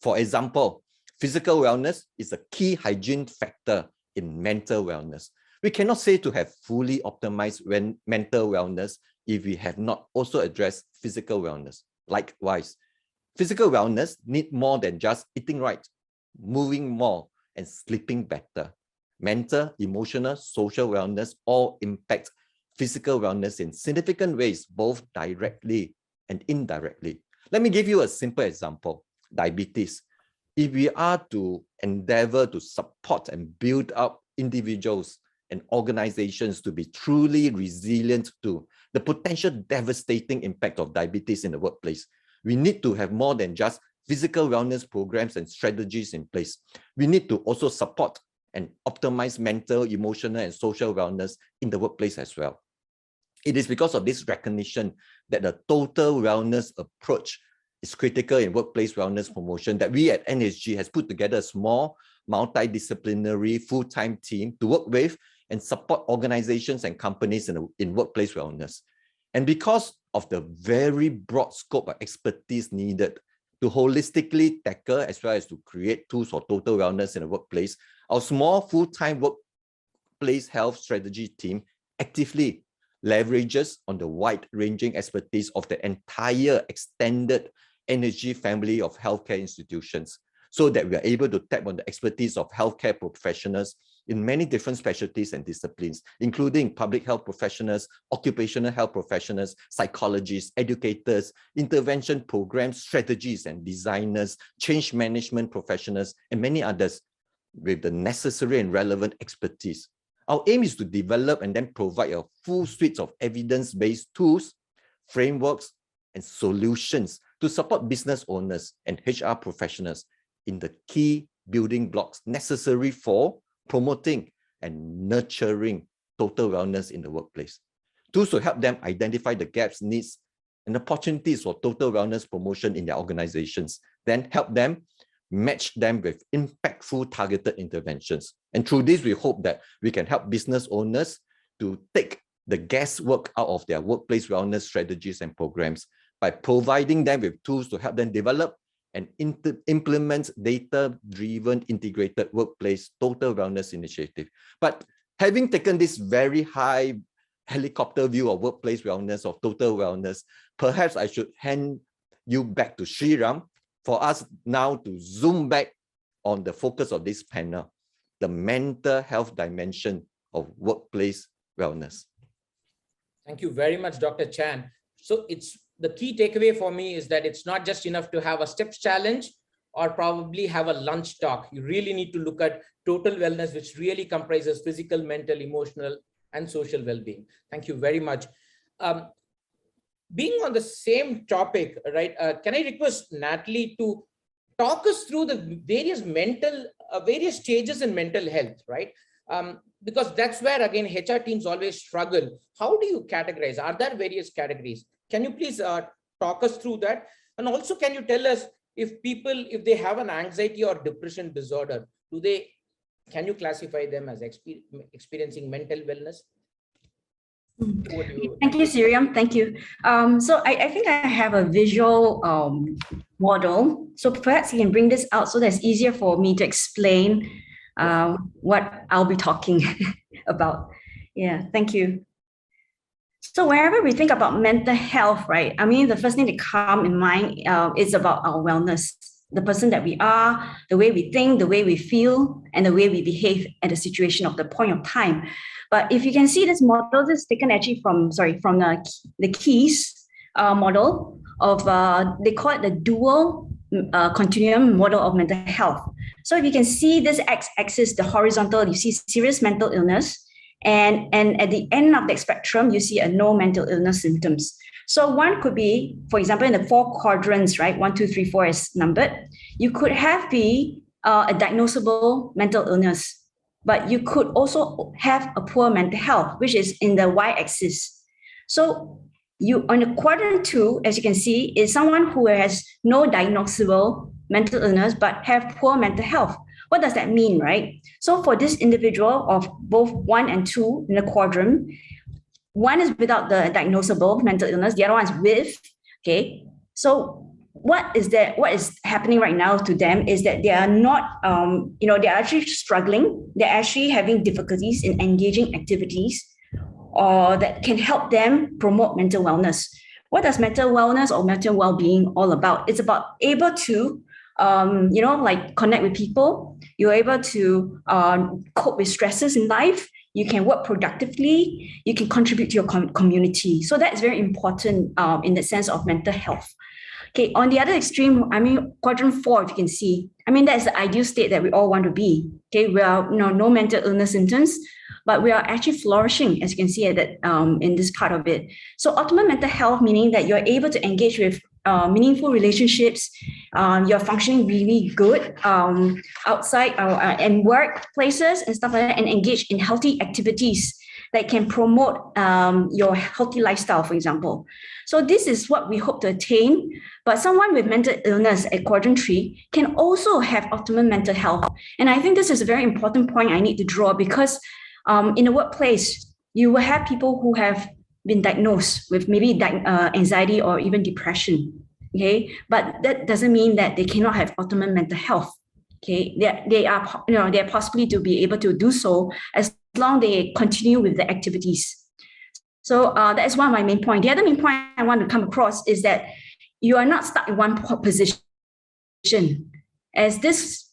For example, physical wellness is a key hygiene factor in mental wellness. We cannot say to have fully optimized mental wellness if we have not also addressed physical wellness. Likewise, physical wellness needs more than just eating right, moving more, and sleeping better. Mental, emotional, social wellness all impact physical wellness in significant ways, both directly and indirectly. Let me give you a simple example: diabetes. If we are to endeavor to support and build up individuals and organizations to be truly resilient to the potential devastating impact of diabetes in the workplace, we need to have more than just physical wellness programs and strategies in place. We need to also support and optimize mental, emotional, and social wellness in the workplace as well. It is because of this recognition that the total wellness approach is critical in workplace wellness promotion that we at NHG has put together a small, multidisciplinary, full-time team to work with and support organizations and companies in workplace wellness. And because of the very broad scope of expertise needed to holistically tackle as well as to create tools for total wellness in the workplace, our small full-time workplace health strategy team actively leverages on the wide-ranging expertise of the entire extended NHG family of healthcare institutions, so that we are able to tap on the expertise of healthcare professionals in many different specialties and disciplines, including public health professionals, occupational health professionals, psychologists, educators, intervention programs, strategies and designers, change management professionals, and many others with the necessary and relevant expertise. Our aim is to develop and then provide a full suite of evidence-based tools, frameworks, and solutions to support business owners and HR professionals in the key building blocks necessary for promoting and nurturing total wellness in the workplace. Tools to help them identify the gaps, needs, and opportunities for total wellness promotion in their organizations, then help them match them with impactful targeted interventions. And through this, we hope that we can help business owners to take the guesswork out of their workplace wellness strategies and programs by providing them with tools to help them develop and implement data-driven integrated workplace total wellness initiative. But having taken this very high helicopter view of workplace wellness, of total wellness, perhaps I should hand you back to Sriram for us now to zoom back on the focus of this panel, the mental health dimension of workplace wellness. Thank you very much, Dr. Chan. So the key takeaway for me is that it's not just enough to have a STEPS challenge or probably have a lunch talk. You really need to look at total wellness, which really comprises physical, mental, emotional, and social well-being. Thank you very much. Being on the same topic, right? Can I request Natalie to talk us through the various stages in mental health, right? Because that's where, again, HR teams always struggle. How do you categorize? Are there various categories? Can you please talk us through that? And also, can you tell us if they have an anxiety or depression disorder, can you classify them as experiencing mental wellness? Thank you, Siriam. Thank you. So I think I have a visual model. So perhaps you can bring this out so that it's easier for me to explain what I'll be talking about. Yeah, thank you. So wherever we think about mental health, right? I mean, the first thing that comes in mind is about our wellness, the person that we are, the way we think, the way we feel, and the way we behave at the situation of the point of time. But if you can see this model, this is taken actually from the Keys model of, they call it the dual continuum model of mental health. So if you can see this x-axis, the horizontal, you see serious mental illness. And at the end of the spectrum, you see a no mental illness symptoms. So one could be, for example, in the 4 quadrants, right? 1, 2, 3, 4 is numbered. You could have a diagnosable mental illness, but you could also have a poor mental health, which is in the y-axis. So you on the quadrant 2, as you can see, is someone who has no diagnosable mental illness but have poor mental health. What does that mean, right? So for this individual of both 1 and 2 in the quadrant, one is without the diagnosable mental illness, the other one is with, okay? So what is happening right now to them is that they are not, they're actually struggling. They're actually having difficulties in engaging activities that can help them promote mental wellness. What does mental wellness or mental well-being all about? It's about able to connect with people. You're able to cope with stresses in life. You can work productively. You can contribute to your community. So that's very important in the sense of mental health. Okay, on the other extreme, I mean, quadrant 4, if you can see, I mean, that's the ideal state that we all want to be. Okay, we are no mental illness symptoms, but we are actually flourishing, as you can see in this part of it. So optimal mental health, meaning that you're able to engage with meaningful relationships, you're functioning really good outside and workplaces and stuff like that, and engage in healthy activities that can promote your healthy lifestyle, for example. So this is what we hope to attain. But someone with mental illness at quadrant 3 can also have optimal mental health. And I think this is a very important point I need to draw, because in the workplace, you will have people who have been diagnosed with maybe anxiety or even depression. Okay, but that doesn't mean that they cannot have optimal mental health. Okay, they are possibly to be able to do so as long they continue with the activities. So that is one of my main points. The other main point I want to come across is that you are not stuck in one position. As this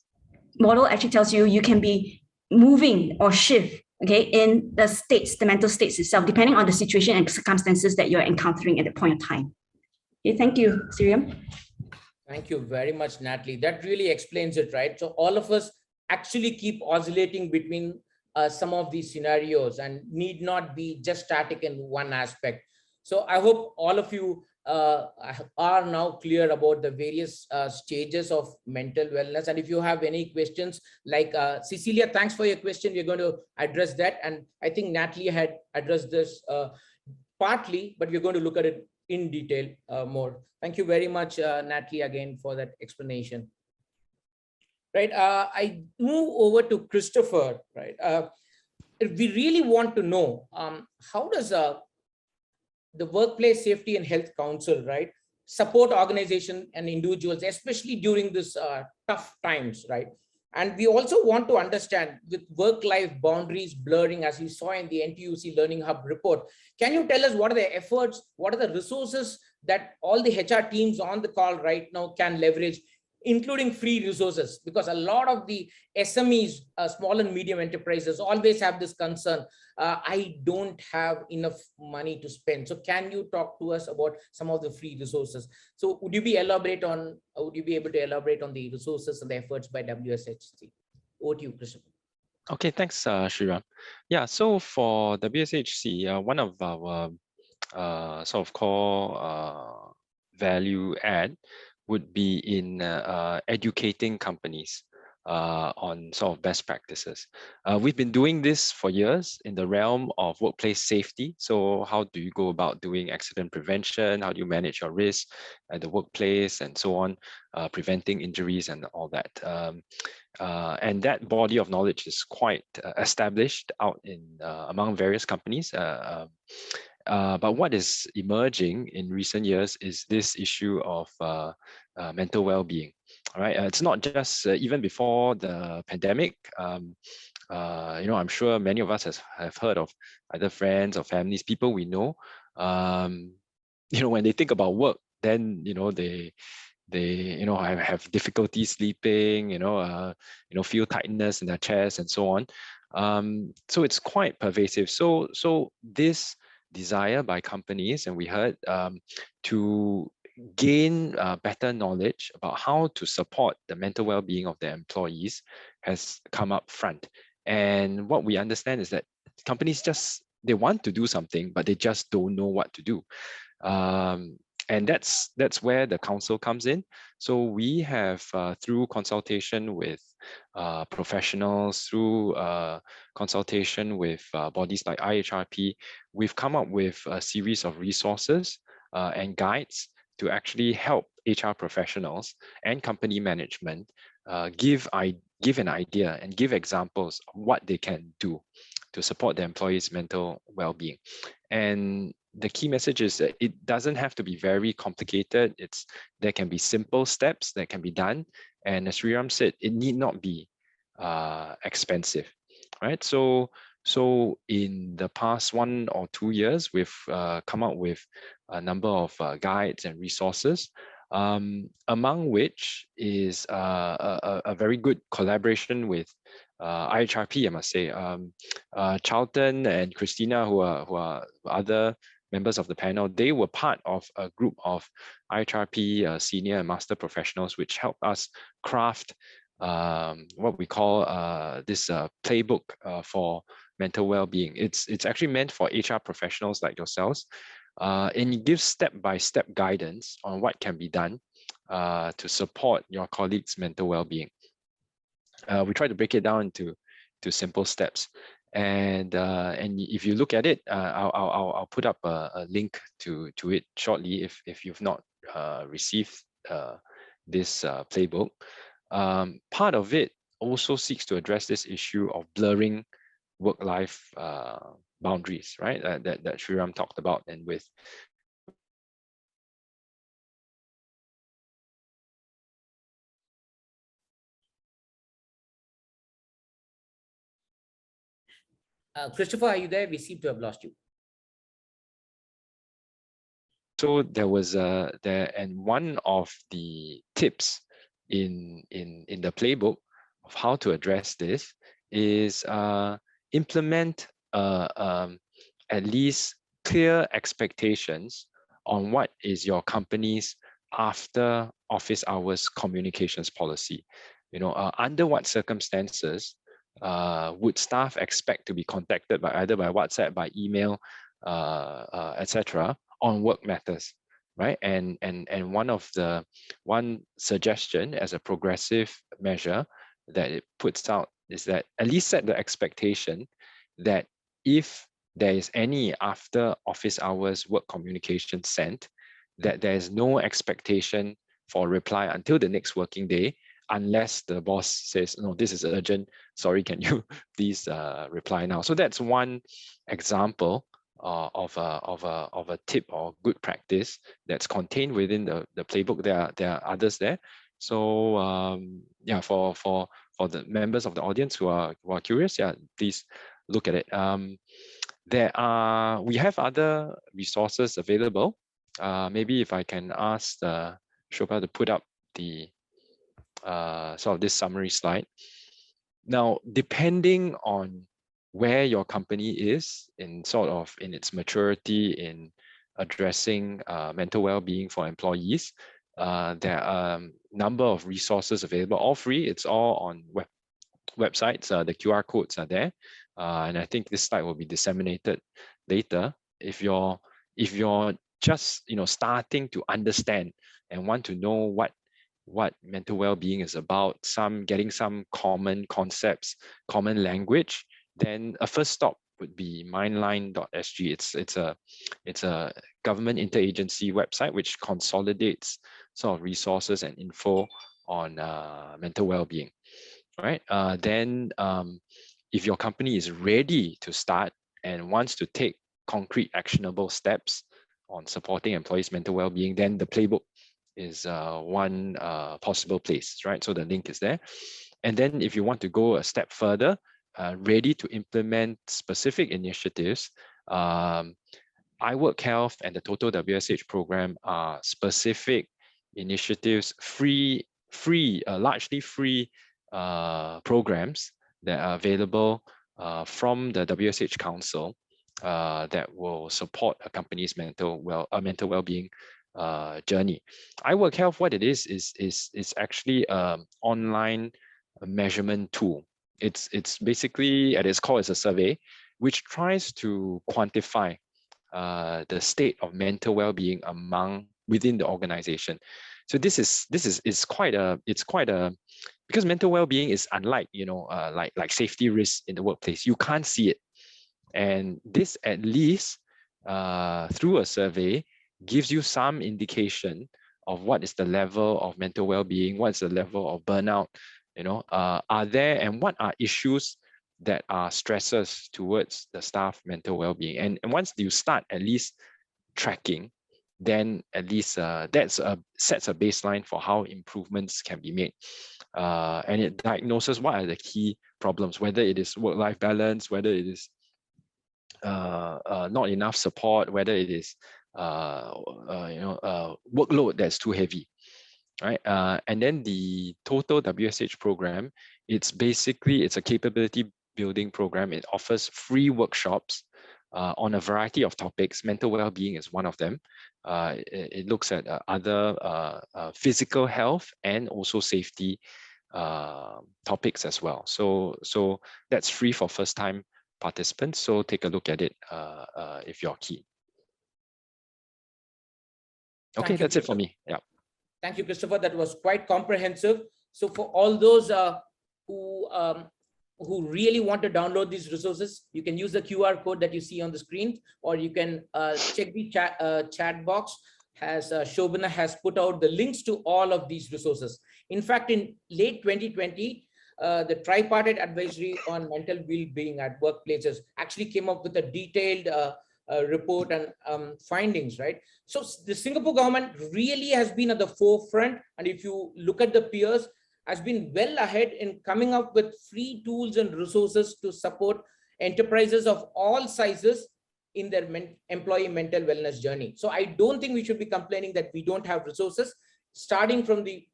model actually tells you, you can be moving or shift, okay, in the mental states itself, depending on the situation and circumstances that you're encountering at the point of time. Okay, thank you, Siriam. Thank you very much, Natalie. That really explains it, right? So all of us actually keep oscillating between some of these scenarios and need not be just static in one aspect. So I hope all of you are now clear about the various stages of mental wellness. And if you have any questions, like Cecilia, thanks for your question. We're going to address that. And I think Natalie had addressed this partly, but we're going to look at it in detail more. Thank you very much, Natalie, again for that explanation. Right, I move over to Christopher. Right, we really want to know how does the Workplace Safety and Health Council, right, support organizations and individuals, especially during this tough times, right? And we also want to understand, with work-life boundaries blurring, as we saw in the NTUC Learning Hub report, can you tell us what are the efforts, what are the resources that all the HR teams on the call right now can leverage including free resources, because a lot of the SMEs, small and medium enterprises, always have this concern. I don't have enough money to spend. So can you talk to us about some of the free resources? So would you be able to elaborate on the resources and the efforts by WSHC? Over to you, Christopher. Okay, thanks, Shriram. Yeah, so for WSHC, one of our sort of core value add would be in educating companies on sort of best practices. We've been doing this for years in the realm of workplace safety. So how do you go about doing accident prevention? How do you manage your risk at the workplace and so on, preventing injuries and all that. And that body of knowledge is quite established out in among various companies. But what is emerging in recent years is this issue of mental well-being. All right, it's not just even before the pandemic. I'm sure many of us have heard of either friends or families, people we know. When they think about work, then they have difficulty sleeping, feel tightness in their chest and so on. So it's quite pervasive. So this desire by companies, and we heard, to gain better knowledge about how to support the mental well-being of their employees has come up front. And what we understand is that companies they want to do something, but they just don't know what to do. And that's where the council comes in. So we have, through consultation with professionals, through consultation with bodies like IHRP, we've come up with a series of resources and guides to actually help HR professionals and company management give an idea and give examples of what they can do to support their employees' mental well-being. And the key message is that it doesn't have to be very complicated. There can be simple steps that can be done. And as Sriram said, it need not be expensive, right? So in the past 1 or 2 years, we've come up with a number of guides and resources, among which is a very good collaboration with IHRP, I must say. Charlton and Christina, who are other members of the panel, they were part of a group of IHRP senior and master professionals, which helped us craft what we call this playbook for mental well-being. It's actually meant for HR professionals like yourselves, and it gives step-by-step guidance on what can be done to support your colleagues' mental well-being. We try to break it down into simple steps. And if you look at it, I'll put up a link to it shortly if you've not received this playbook. Part of it also seeks to address this issue of blurring work-life boundaries, right? That Sriram talked about, and with Christopher, are you there? We seem to have lost you. So there was and one of the tips in the playbook of how to address this is implement at least clear expectations on what is your company's after office hours communications policy. Under what circumstances would staff expect to be contacted by either by WhatsApp, by email, etc. on work matters, right? And one suggestion as a progressive measure that it puts out is that at least set the expectation that if there is any after office hours work communication sent, that there is no expectation for reply until the next working day, unless the boss says, no, this is urgent, sorry, can you please reply now? So that's one example of a tip or good practice that's contained within the playbook. There are others there. So yeah, for the members of the audience who are curious, yeah, please look at it. We have other resources available. Maybe if I can ask Shobha to put up the sort of this summary slide. Now, depending on where your company is in its maturity in addressing mental well-being for employees, there are a number of resources available, all free. It's all on websites. The QR codes are there, and I think this slide will be disseminated later. If you're just starting to understand and want to know what mental well-being is about, getting some common concepts, common language, then a first stop would be mindline.sg. It's a government interagency website which consolidates sort of resources and info on mental well-being. Right? Then if your company is ready to start and wants to take concrete actionable steps on supporting employees' mental well-being, then the playbook is one possible place, right? So the link is there. And then if you want to go a step further, ready to implement specific initiatives, Ihrp Health and the Total WSH program are specific initiatives, largely free programs that are available from the WSH Council that will support a company's mental well-being journey. Ihrp Health, what it is actually an online measurement tool. It's basically, at its core, it's a survey which tries to quantify the state of mental well-being within the organization. So this is quite a because mental well-being is unlike like safety risks in the workplace. You can't see it, and this at least through a survey gives you some indication of what is the level of mental well-being, what's the level of burnout, are there, and what are issues that are stressors towards the staff mental well-being. And once you start at least tracking, then at least sets a baseline for how improvements can be made. And it diagnoses what are the key problems, whether it is work-life balance, whether it is not enough support, whether it is workload that's too heavy, right? And then the Total WSH program, it's a capability building program. It offers free workshops on a variety of topics. Mental well-being is one of them. It looks at other physical health and also safety topics as well. So that's free for first-time participants. So take a look at it if you're keen. Okay, that's it for me. Yeah. Thank you, Christopher. That was quite comprehensive. So for all those who really want to download these resources, you can use the QR code that you see on the screen, or you can check the chat box. Shobana has put out the links to all of these resources. In fact, in late 2020, the Tripartite Advisory on Mental Well-being at Workplaces actually came up with a detailed report and findings, right? So the Singapore government really has been at the forefront, and if you look at the peers, has been well ahead in coming up with free tools and resources to support enterprises of all sizes in their employee mental wellness journey. So I don't think we should be complaining that we don't have resources. Starting from the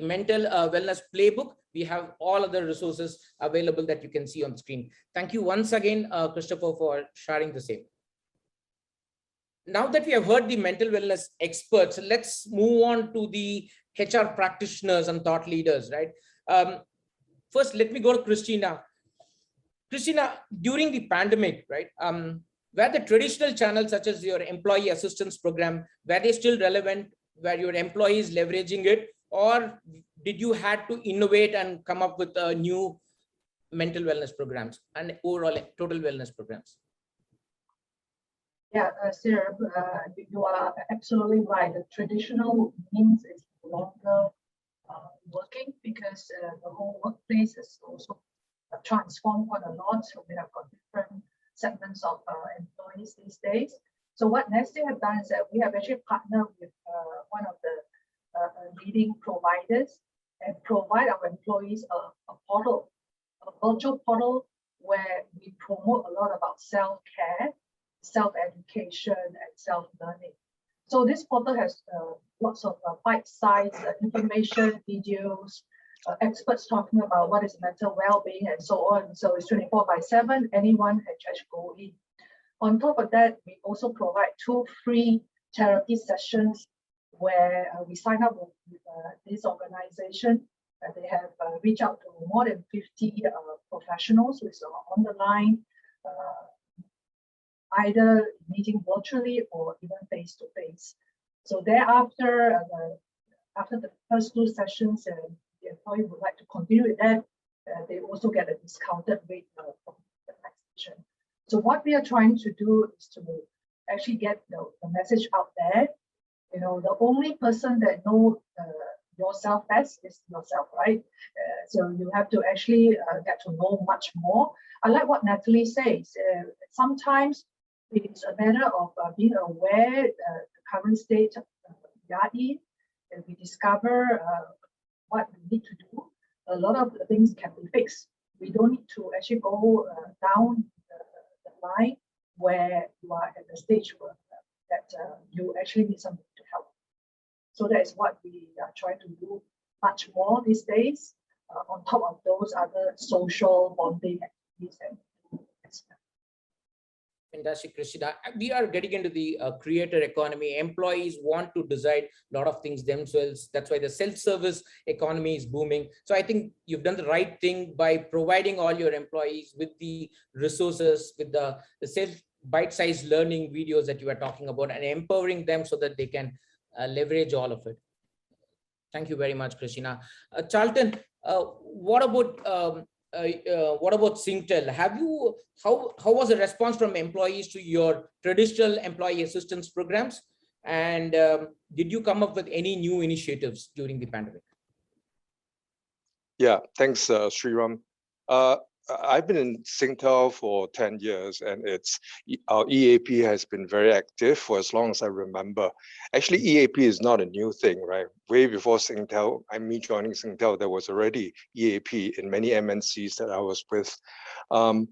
mental wellness playbook, we have all other resources available that you can see on the screen. Thank you once again, Christopher, for sharing the same. Now that we have heard the mental wellness experts, let's move on to the HR practitioners and thought leaders, right? First, let me go to Christina. Christina, during the pandemic, right, were the traditional channels such as your employee assistance program, were they still relevant? Were your employees leveraging it? Or did you had to innovate and come up with new mental wellness programs and overall total wellness programs? Yeah, Sarah, you are absolutely right. The traditional means is no longer working because the whole workplace is also transformed quite a lot. So we have got different segments of employees these days. So what Nestle have done is that we have actually partnered with one of the leading providers and provide our employees a portal, a virtual portal where we promote a lot about self-care, self-education, and self-learning. So this portal has lots of bite-sized information, videos, experts talking about what is mental well-being and so on. So it's 24/7, anyone can just go in. On top of that, we also provide 2 free therapy sessions where we sign up with this organization. They have reached out to more than 50 professionals who are on the line, either meeting virtually or even face-to-face. So thereafter, after the first 2 sessions, and the employee would like to continue with that, they also get a discounted rate from the next session. So what we are trying to do is to actually get the message out there. You know, the only person that knows yourself best is yourself, right? So you have to actually get to know much more. I like what Natalie says. Sometimes it's a matter of being aware the current state we are in, and we discover what we need to do. A lot of the things can be fixed. We don't need to actually go down the line where you are at the stage where that you actually need somebody to help. So that is what we are trying to do much more these days, on top of those other social bonding activities. Fantastic, Christina. We are getting into the creator economy. Employees want to decide a lot of things themselves. That's why the self-service economy is booming. So I think you've done the right thing by providing all your employees with the resources, with the bite-sized learning videos that you are talking about, and empowering them so that they can leverage all of it. Thank you very much, Christina. Charlton, what about Singtel? How was the response from employees to your traditional employee assistance programs? And did you come up with any new initiatives during the pandemic? Yeah, thanks, Sriram. I've been in Singtel for 10 years, and our EAP has been very active for as long as I remember. Actually, EAP is not a new thing, right? Way before Singtel, me joining Singtel, there was already EAP in many MNCs that I was with. Over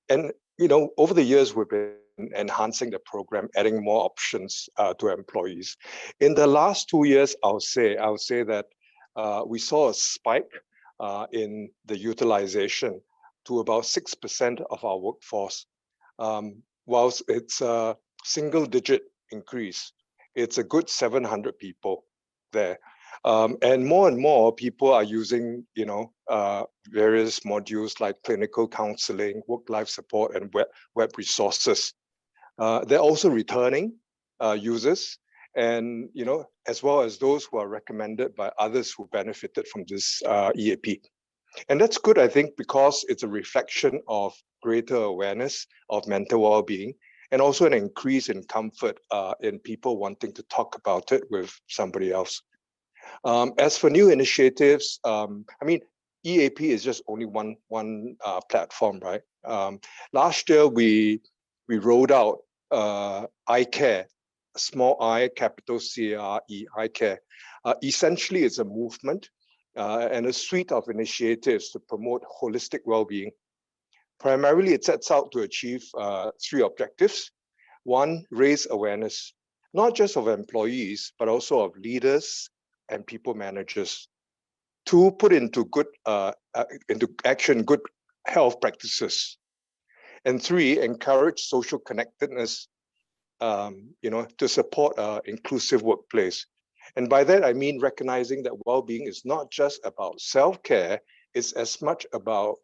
the years, we've been enhancing the program, adding more options to employees. In the last 2 years, I'll say that we saw a spike in the utilization to about 6% of our workforce. Whilst it's a single-digit increase, it's a good 700 people there. And more people are using, various modules like clinical counseling, work-life support, and web resources. They're also returning users, and as well as those who are recommended by others who benefited from this EAP. And that's good, I think, because it's a reflection of greater awareness of mental well-being, and also an increase in comfort in people wanting to talk about it with somebody else. As for new initiatives, EAP is just only one platform, right? Last year, we rolled out iCare, small I, capital C-A-R-E, iCare. Essentially, it's a movement and a suite of initiatives to promote holistic well-being. Primarily, it sets out to achieve 3 objectives. 1, raise awareness, not just of employees, but also of leaders and people managers. 2, put into action good health practices. And 3, encourage social connectedness, to support an inclusive workplace. And by that, I mean recognizing that well-being is not just about self-care, it's as much about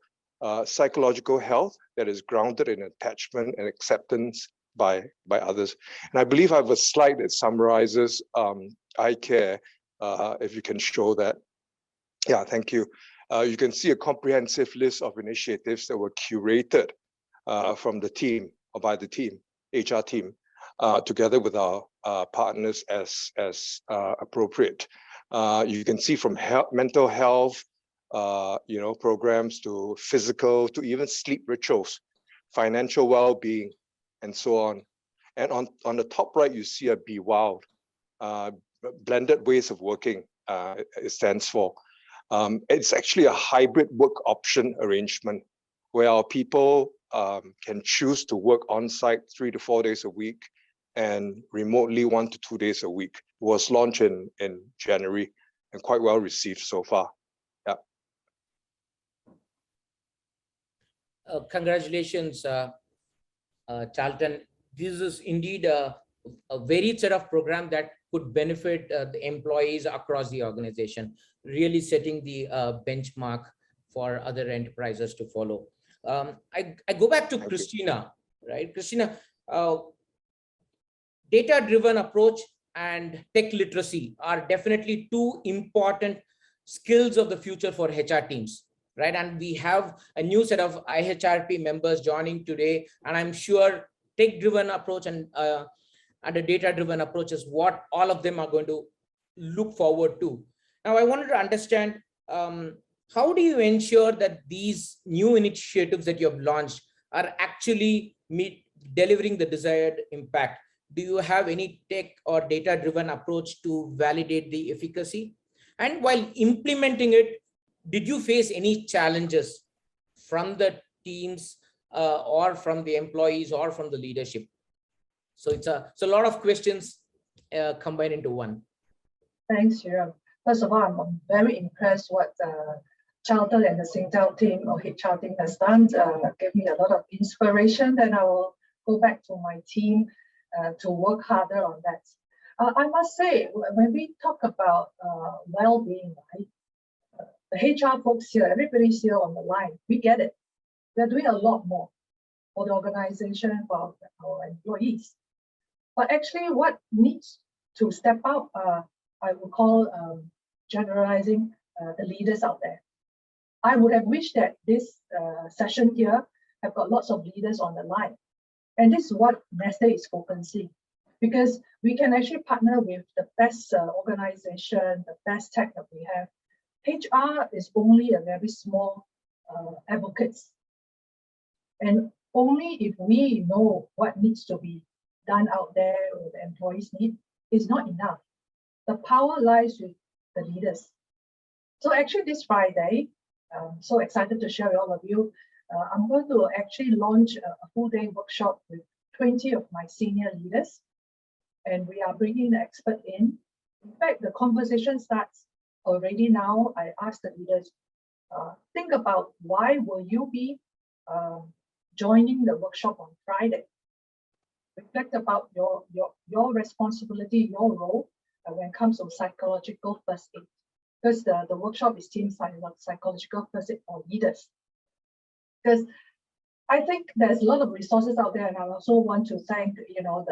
psychological health that is grounded in attachment and acceptance by others. And I believe I have a slide that summarizes iCare, if you can show that. Yeah, thank you. You can see a comprehensive list of initiatives that were curated from the team, or by the team, HR team, together with our partners as appropriate. You can see from mental health, programs, to physical, to even sleep rituals, financial well-being, and so on. And on the top right, you see a Be Wild, blended ways of working, it stands for. It's actually a hybrid work option arrangement where our people can choose to work on site 3 to 4 days a week, and remotely 1 to 2 days a week. It was launched in January and quite well received so far. Yeah. Congratulations, Charlton. This is indeed a varied set of program that could benefit the employees across the organization, really setting the benchmark for other enterprises to follow. I go back to Christina, right? Christina, data-driven approach and tech literacy are definitely two important skills of the future for HR teams, right? And we have a new set of IHRP members joining today, and I'm sure tech-driven approach and a data-driven approach is what all of them are going to look forward to. Now, I wanted to understand, how do you ensure that these new initiatives that you have launched are actually delivering the desired impact? Do you have any tech or data-driven approach to validate the efficacy? And while implementing it, did you face any challenges from the teams or from the employees or from the leadership? So it's a lot of questions combined into one. Thanks, Ihrp. First of all, I'm very impressed what Charlton and the Singtel team or HR team has done. Gave me a lot of inspiration, and I will go back to my team to work harder on that. I must say, when we talk about well-being, right, the HR folks here, everybody's here on the line, we get it. We're doing a lot more for the organization, for our employees. But actually what needs to step up, I would call generalizing the leaders out there. I would have wished that this session here have got lots of leaders on the line. And this is what Neste is focusing, because we can actually partner with the best organization, the best tech that we have. HR is only a very small advocates. And only if we know what needs to be done out there or the employees need is not enough. The power lies with the leaders. So actually this Friday, I'm so excited to share with all of you, I'm going to actually launch a full-day workshop with 20 of my senior leaders. And we are bringing the expert in. In fact, the conversation starts already now. I asked the leaders, think about why will you be joining the workshop on Friday? Reflect about your responsibility, your role when it comes to psychological first aid. Because the workshop is themed psychological first aid for leaders. Because I think there's a lot of resources out there, and I also want to thank the MOM,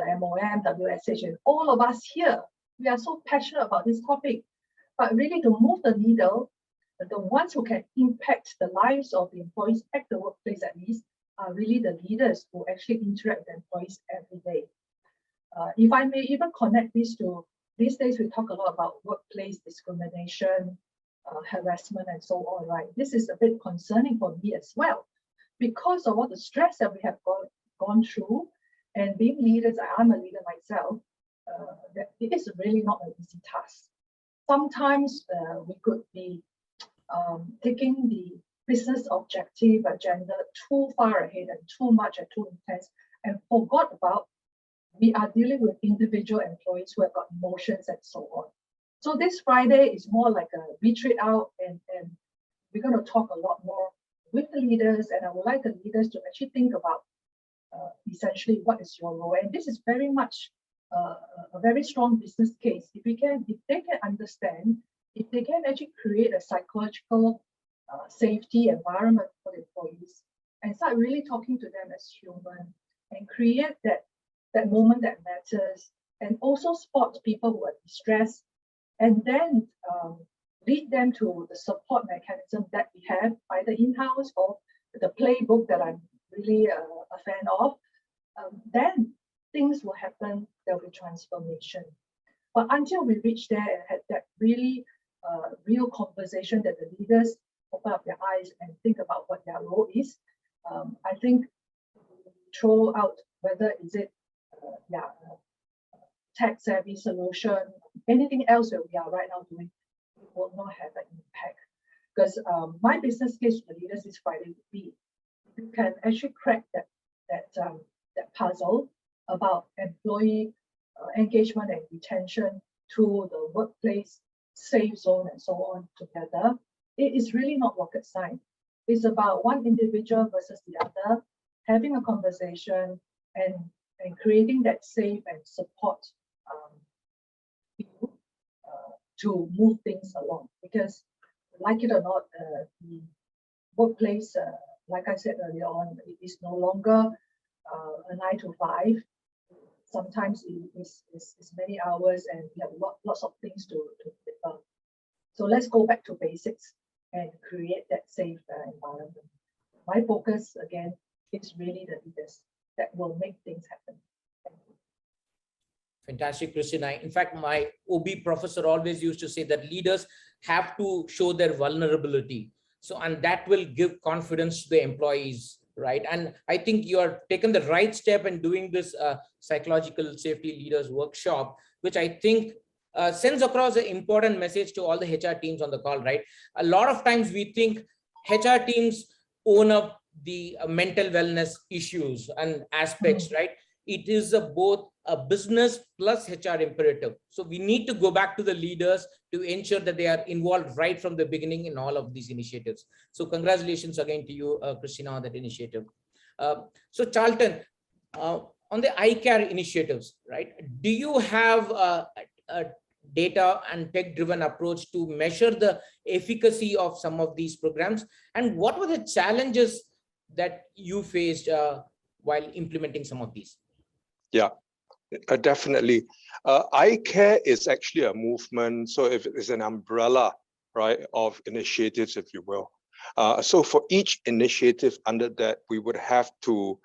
WSH, and all of us here. We are so passionate about this topic. But really to move the needle, the ones who can impact the lives of the employees at the workplace at least are really the leaders who actually interact with the employees every day. If I may even connect this to, these days we talk a lot about workplace discrimination, harassment, and so on, right? This is a bit concerning for me as well, because of all the stress that we have gone through, and being leaders, I'm a leader myself, it is really not an easy task. Sometimes we could be taking the business objective agenda too far ahead and too much and too intense, and forgot about we are dealing with individual employees who have got emotions and so on. So this Friday is more like a retreat out, and we're going to talk a lot more with the leaders, and I would like the leaders to actually think about essentially what is your role. And this is very much a very strong business case. If they can understand, if they can actually create a psychological safety environment for the employees and start really talking to them as human and create that moment that matters, and also spot people who are distressed, and then lead them to the support mechanism that we have, either in-house or the playbook that I'm really a fan of, then things will happen, there'll be transformation. But until we reach there and have that really real conversation that the leaders open up their eyes and think about what their role is, I think throw out whether is it tech-savvy solution, anything else that we are right now doing, it will not have an impact. Because my business case to the leaders this Friday would be, if you can actually crack that puzzle, about employee engagement and retention through the workplace safe zone and so on together, it is really not rocket science. It's about one individual versus the other, having a conversation and creating that safe and support to move things along. Because like it or not, the workplace, like I said earlier on, it is no longer a 9 to 5. Sometimes it's many hours and we have lots of things to deliver. So let's go back to basics and create that safe environment. My focus, again, is really the leaders that will make things happen. Fantastic, Christina. In fact, my OB professor always used to say that leaders have to show their vulnerability. So, and that will give confidence to the employees, right? And I think you are taking the right step in doing this psychological safety leaders workshop, which I think sends across an important message to all the HR teams on the call, right? A lot of times we think HR teams own up the mental wellness issues and aspects, right? It is both a business plus HR imperative. So we need to go back to the leaders to ensure that they are involved right from the beginning in all of these initiatives. So congratulations again to you, Christina, on that initiative. So Charlton, on the iCare initiatives, right? Do you have a data and tech-driven approach to measure the efficacy of some of these programs? And what were the challenges that you faced while implementing some of these? Yeah, definitely. iCare is actually a movement, so if it's an umbrella, right, of initiatives, if you will. So for each initiative under that, we would have to,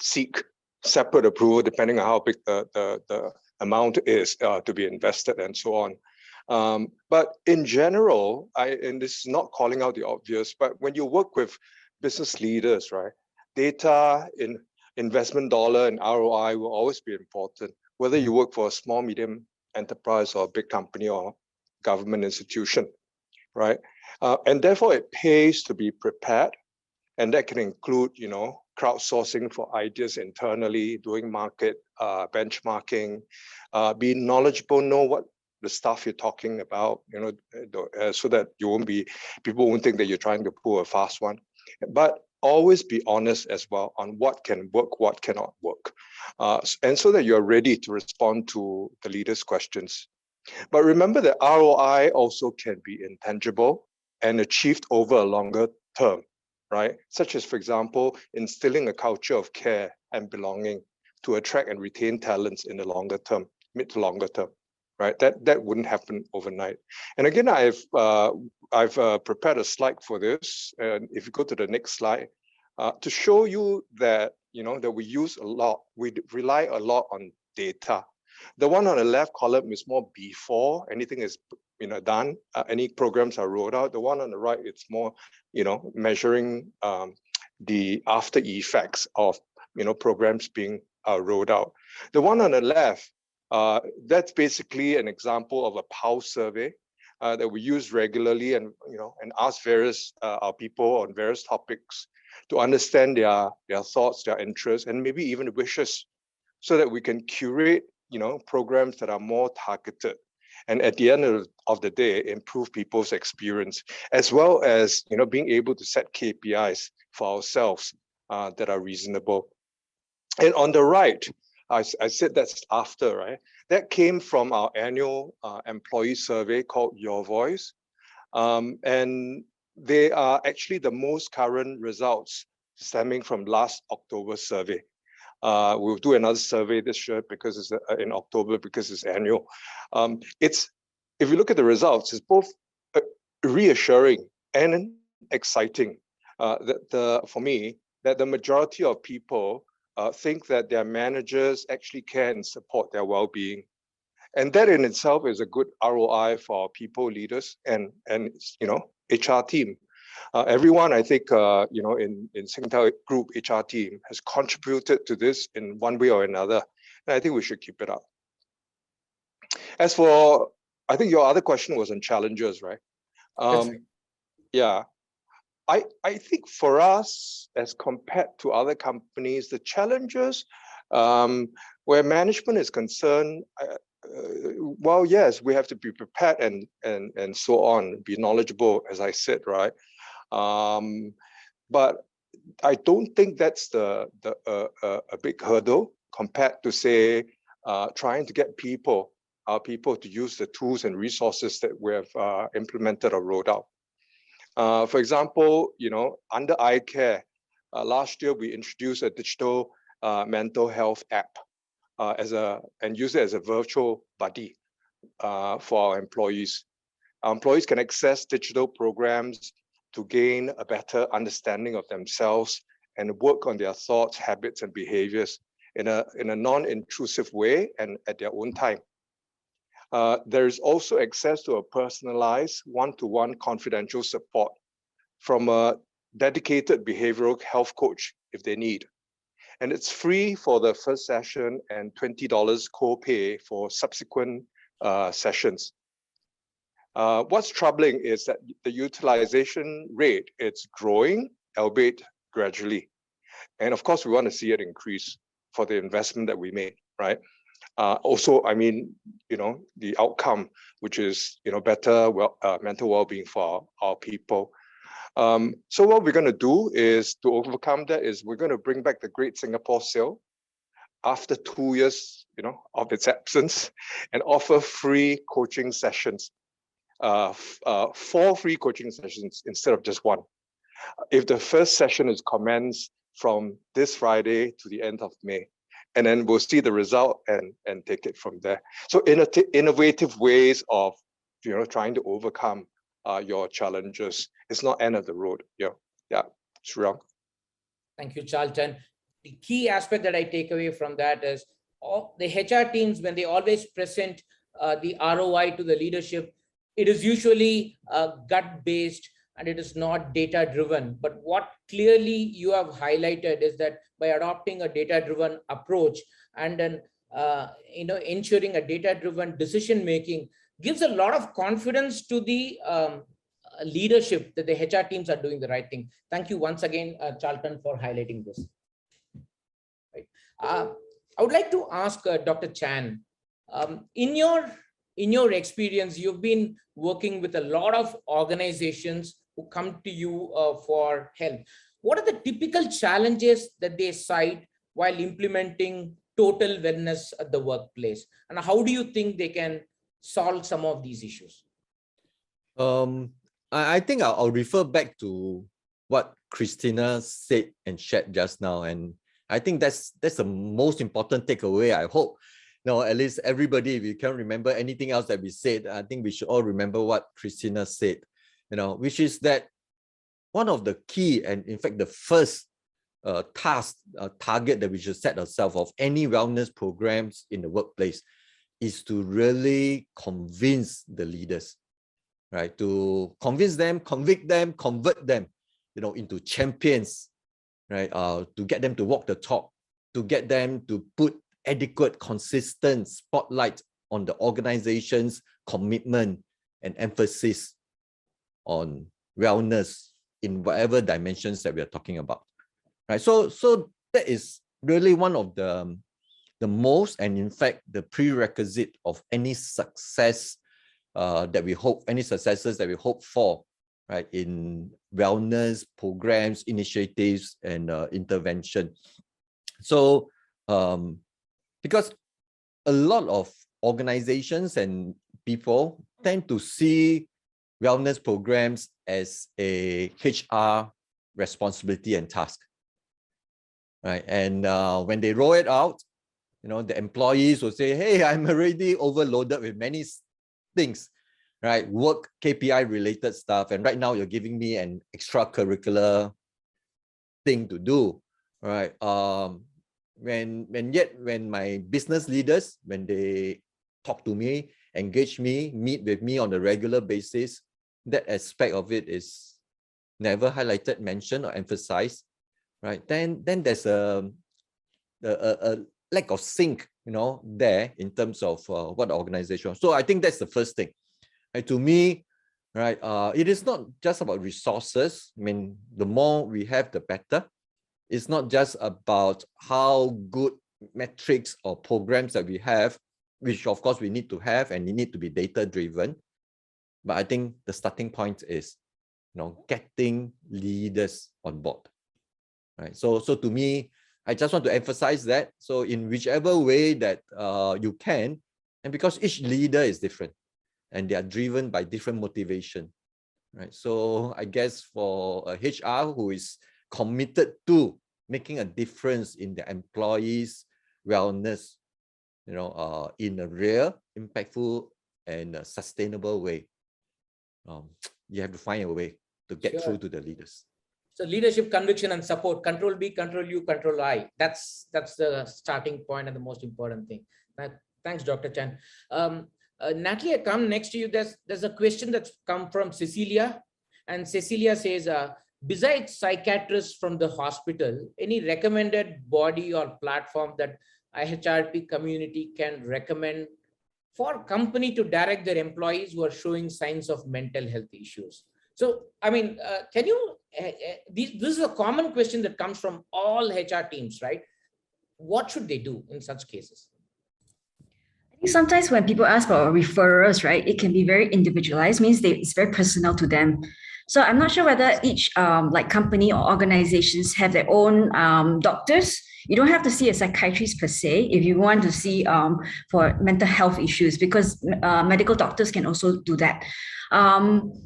seek separate approval depending on how big the amount is to be invested and so on. But in general, and this is not calling out the obvious, but when you work with business leaders, right, data in investment dollar and ROI will always be important, whether you work for a small, medium enterprise or a big company or government institution, right? And therefore it pays to be prepared. And that can include, crowdsourcing for ideas internally, doing market benchmarking, being knowledgeable, know what the stuff you're talking about, so that people won't think that you're trying to pull a fast one. But always be honest as well on what can work, what cannot work. And so that you're ready to respond to the leaders' questions. But remember that ROI also can be intangible and achieved over a longer term, right? Such as, for example, instilling a culture of care and belonging to attract and retain talents in the longer term, mid to longer term, right? That wouldn't happen overnight. And again, I've prepared a slide for this. And if you go to the next slide, to show you that, that we use a lot, we rely a lot on data. The one on the left column is more before anything is done, any programs are rolled out. The one on the right, it's more, measuring the after effects of, programs being rolled out. The one on the left, that's basically an example of a pulse survey that we use regularly and, and ask various our people on various topics to understand their thoughts, their interests, and maybe even wishes, so that we can curate, programs that are more targeted. And at the end of the day, improve people's experience, as well as, being able to set KPIs for ourselves that are reasonable. And on the right, I said that's after, right? That came from our annual employee survey called Your Voice. And they are actually the most current results stemming from last October's survey. We'll do another survey this year because it's in October, because it's annual. If you look at the results, it's both reassuring and exciting for me, that the majority of people think that their managers actually can support their well-being. And that in itself is a good ROI for our people, leaders, and HR team. Everyone, I think, in Singtel Group HR team has contributed to this in one way or another. And I think we should keep it up. As for, I think your other question was on challenges, right? That's right. Yeah. I think for us, as compared to other companies, the challenges where management is concerned, well, yes, we have to be prepared and so on, be knowledgeable, as I said, right? But I don't think that's a big hurdle compared to, say, trying to get our people to use the tools and resources that we have implemented or rolled out. For example, under iCare, last year we introduced a digital mental health app and use it as a virtual buddy for our employees. Our employees can access digital programs to gain a better understanding of themselves and work on their thoughts, habits, and behaviors in a non-intrusive way and at their own time. There is also access to a personalized one-to-one confidential support from a dedicated behavioral health coach if they need. And it's free for the first session and $20 co-pay for subsequent sessions. What's troubling is that the utilization rate, it's growing, albeit gradually. And of course, we want to see it increase for the investment that we made, right? Also, I mean, the outcome, which is, better mental well-being for our people. So what we're going to do is to overcome that is we're going to bring back the Great Singapore Sale after 2 years, of its absence, and offer free coaching sessions, 4 free coaching sessions instead of just 1. If the first session is commenced from this Friday to the end of May, and then we'll see the result and take it from there. So innovative ways of, trying to overcome your challenges. It's not end of the road. Yeah, Srirang. Thank you, Charlton. The key aspect that I take away from that is the HR teams, when they always present the ROI to the leadership, it is usually gut-based and it is not data-driven. But what clearly you have highlighted is that by adopting a data-driven approach and then ensuring a data-driven decision-making gives a lot of confidence to the leadership that the HR teams are doing the right thing. Thank you once again, Charlton, for highlighting this. Right. I would like to ask Dr. Chan, in your experience, you've been working with a lot of organizations who come to you for help. What are the typical challenges that they cite while implementing total wellness at the workplace? And how do you think they can solve some of these issues? I think I'll refer back to what Christina said and shared just now. And I think that's the most important takeaway, I hope. At least everybody, if you can't remember anything else that we said, I think we should all remember what Christina said, which is that one of the key and in fact the first target that we should set ourselves of any wellness programs in the workplace is to really convince the leaders, right? To convince them, convict them, convert them, into champions, right? To get them to walk the talk, to get them to put adequate, consistent spotlight on the organization's commitment and emphasis on wellness in whatever dimensions that we are talking about, right? So that is really one of the most, and in fact, the prerequisite of any success that we hope, any successes that we hope for, right, in wellness programs, initiatives, and intervention. So, because a lot of organizations and people tend to see wellness programs as a HR responsibility and task, right? And when they roll it out, the employees will say, hey, I'm already overloaded with many things, right? Work KPI related stuff. And right now you're giving me an extracurricular thing to do, right? When my business leaders, when they talk to me, engage me, meet with me on a regular basis, that aspect of it is never highlighted, mentioned, or emphasized, right? Then there's a lack of sync, there in terms of what the organization. So I think that's the first thing. To me, right? It is not just about resources. I mean, the more we have, the better. It's not just about how good metrics or programs that we have, which of course we need to have, and it need to be data driven. But I think the starting point is, getting leaders on board, right? So to me, I just want to emphasize that. So in whichever way that you can, and because each leader is different and they are driven by different motivation, right? So I guess for a HR who is committed to making a difference in their employees' wellness, in a real, impactful, and sustainable way, you have to find a way to get through to the leaders. So leadership, conviction, and support. Control B, control you, control I. That's the starting point and the most important thing. Thanks, Dr. Chan. Natalie, I come next to you. There's a question that's come from Cecilia. And Cecilia says, besides psychiatrists from the hospital, any recommended body or platform that IHRP community can recommend for company to direct their employees who are showing signs of mental health issues? So, I mean, can you, this is a common question that comes from all HR teams, right? What should they do in such cases? I think sometimes when people ask for referrals, right, it can be very individualized, means it's very personal to them. So I'm not sure whether each like company or organizations have their own doctors. You don't have to see a psychiatrist per se if you want to see for mental health issues, because medical doctors can also do that.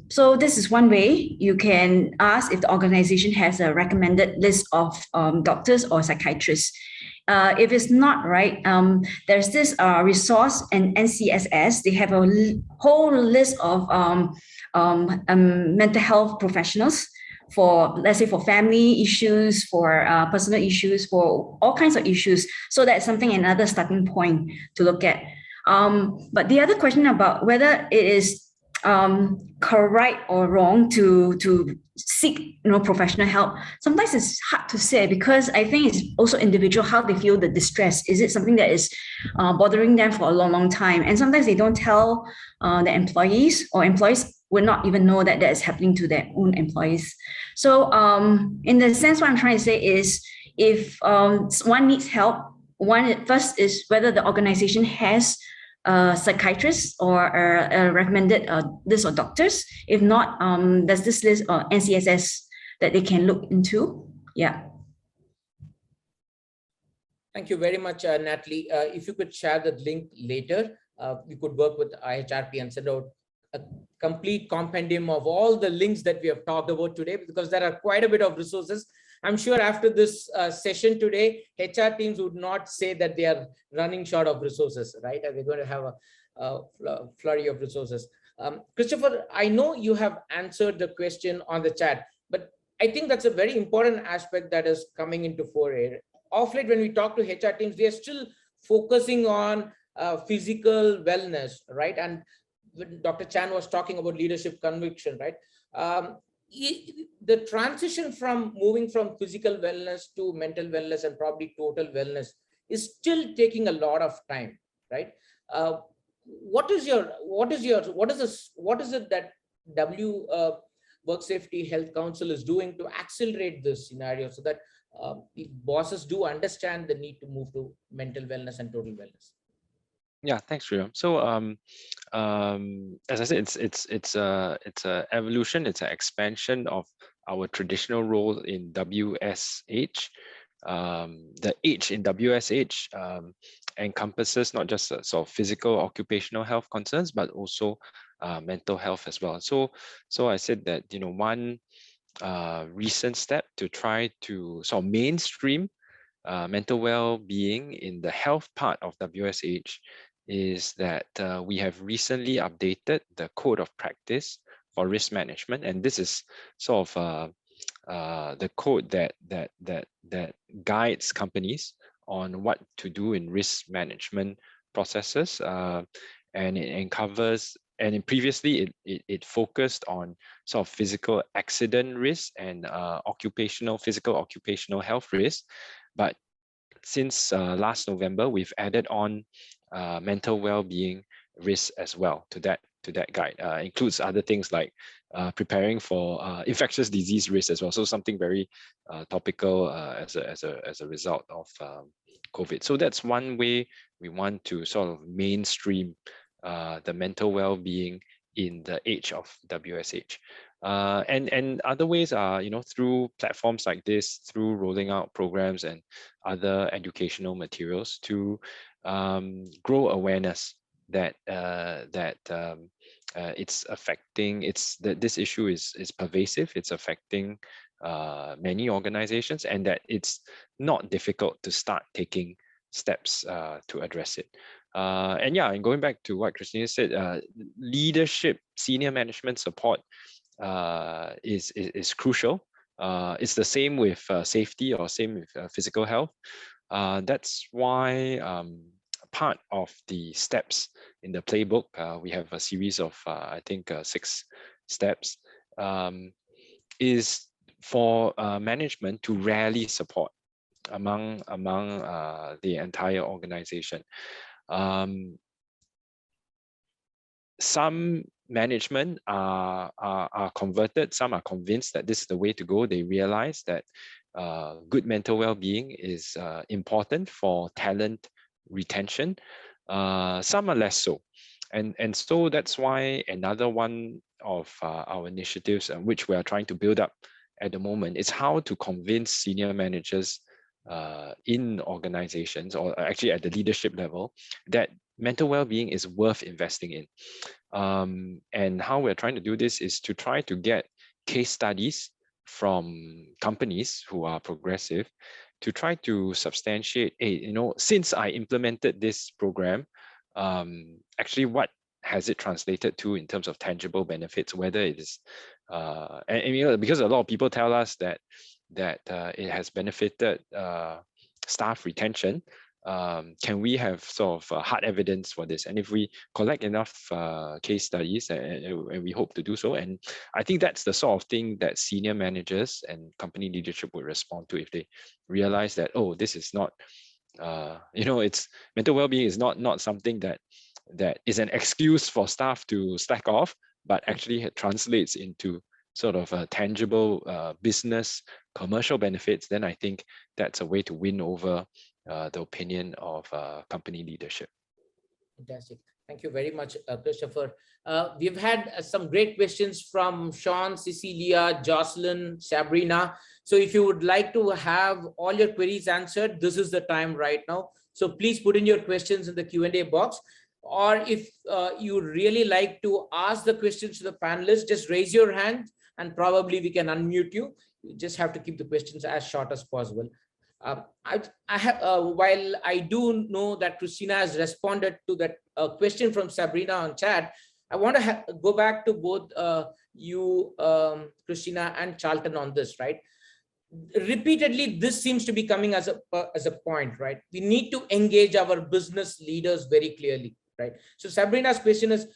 So this is one way you can ask if the organization has a recommended list of doctors or psychiatrists. If it's not, right, there's this resource and NCSS. They have a whole list of mental health professionals for, let's say, for family issues, for personal issues, for all kinds of issues. So that's something, another starting point to look at. But the other question about whether it is correct or wrong to seek professional help, sometimes it's hard to say, because I think it's also individual how they feel the distress. Is it something that is bothering them for a long time? And sometimes they don't tell the employees, or employees would not even know that that is happening to their own employees. So in the sense, what I'm trying to say is, if one needs help, first is whether the organization has a psychiatrist or a recommended list of doctors. If not, there's this list of NCSS that they can look into. Yeah. Thank you very much, Natalie. If you could share the link later, we could work with IHRP and send out a complete compendium of all the links that we have talked about today, because there are quite a bit of resources. I'm sure after this session today, HR teams would not say that they are running short of resources, right? And we're going to have a flurry of resources. Christopher, I know you have answered the question on the chat, but I think that's a very important aspect that is coming into fore. Of late, when we talk to HR teams, they are still focusing on physical wellness, right? And when Dr. Chan was talking about leadership conviction, right? The transition from moving from physical wellness to mental wellness and probably total wellness is still taking a lot of time, right? What is it that Work Safety Health Council is doing to accelerate this scenario so that the bosses do understand the need to move to mental wellness and total wellness? Yeah, thanks, Ria. So, as I said, it's a evolution. It's an expansion of our traditional role in WSH. The H in WSH encompasses not just sort of physical occupational health concerns, but also mental health as well. So I said that one recent step to try to sort of mainstream mental well-being in the health part of WSH is that we have recently updated the code of practice for risk management, and this is sort of the code that guides companies on what to do in risk management processes, and it uncovers. And previously, it focused on sort of physical accident risk and physical occupational health risk, but since last November, we've added on mental well-being risks as well to that that guide. Includes other things like preparing for infectious disease risk as well. So something very topical as a result of COVID. So that's one way we want to sort of mainstream the mental well-being in the age of WSH. And other ways are, through platforms like this, through rolling out programs and other educational materials to grow awareness that it's affecting, that this issue is pervasive, it's affecting many organizations, and that it's not difficult to start taking steps to address it. And going back to what Christina said, leadership, senior management support is crucial. It's the same with safety, or same with physical health. That's why part of the steps in the playbook, we have a series of I think 6 steps, is for management to rally support among the entire organization. Some management are converted, some are convinced that this is the way to go. They realize that good mental well-being is important for talent retention. Some are less so. And so that's why another one of our initiatives, which we are trying to build up at the moment, is how to convince senior managers in organizations, or actually at the leadership level, that mental well-being is worth investing in. And how we're trying to do this is to try to get case studies from companies who are progressive to try to substantiate, hey, since I implemented this program, actually what has it translated to in terms of tangible benefits, whether it is, because a lot of people tell us that it has benefited staff retention. Can we have sort of hard evidence for this? And if we collect enough case studies, and we hope to do so, and I think that's the sort of thing that senior managers and company leadership would respond to if they realize that, oh, this is not, it's mental well-being is not something that is an excuse for staff to slack off, but actually translates into sort of a tangible business commercial benefits. Then I think that's a way to win over the opinion of company leadership. Fantastic. Thank you very much, Christopher. We've had some great questions from Sean, Cecilia, Jocelyn, Sabrina. So if you would like to have all your queries answered, this is the time right now. So please put in your questions in the Q&A box. Or if you really like to ask the questions to the panelists, just raise your hand and probably we can unmute you. You just have to keep the questions as short as possible. While I do know that Christina has responded to that question from Sabrina on chat, I want to go back to both you, Christina, and Charlton on this, right? Repeatedly, this seems to be coming as a point, right? We need to engage our business leaders very clearly, right? So Sabrina's question is,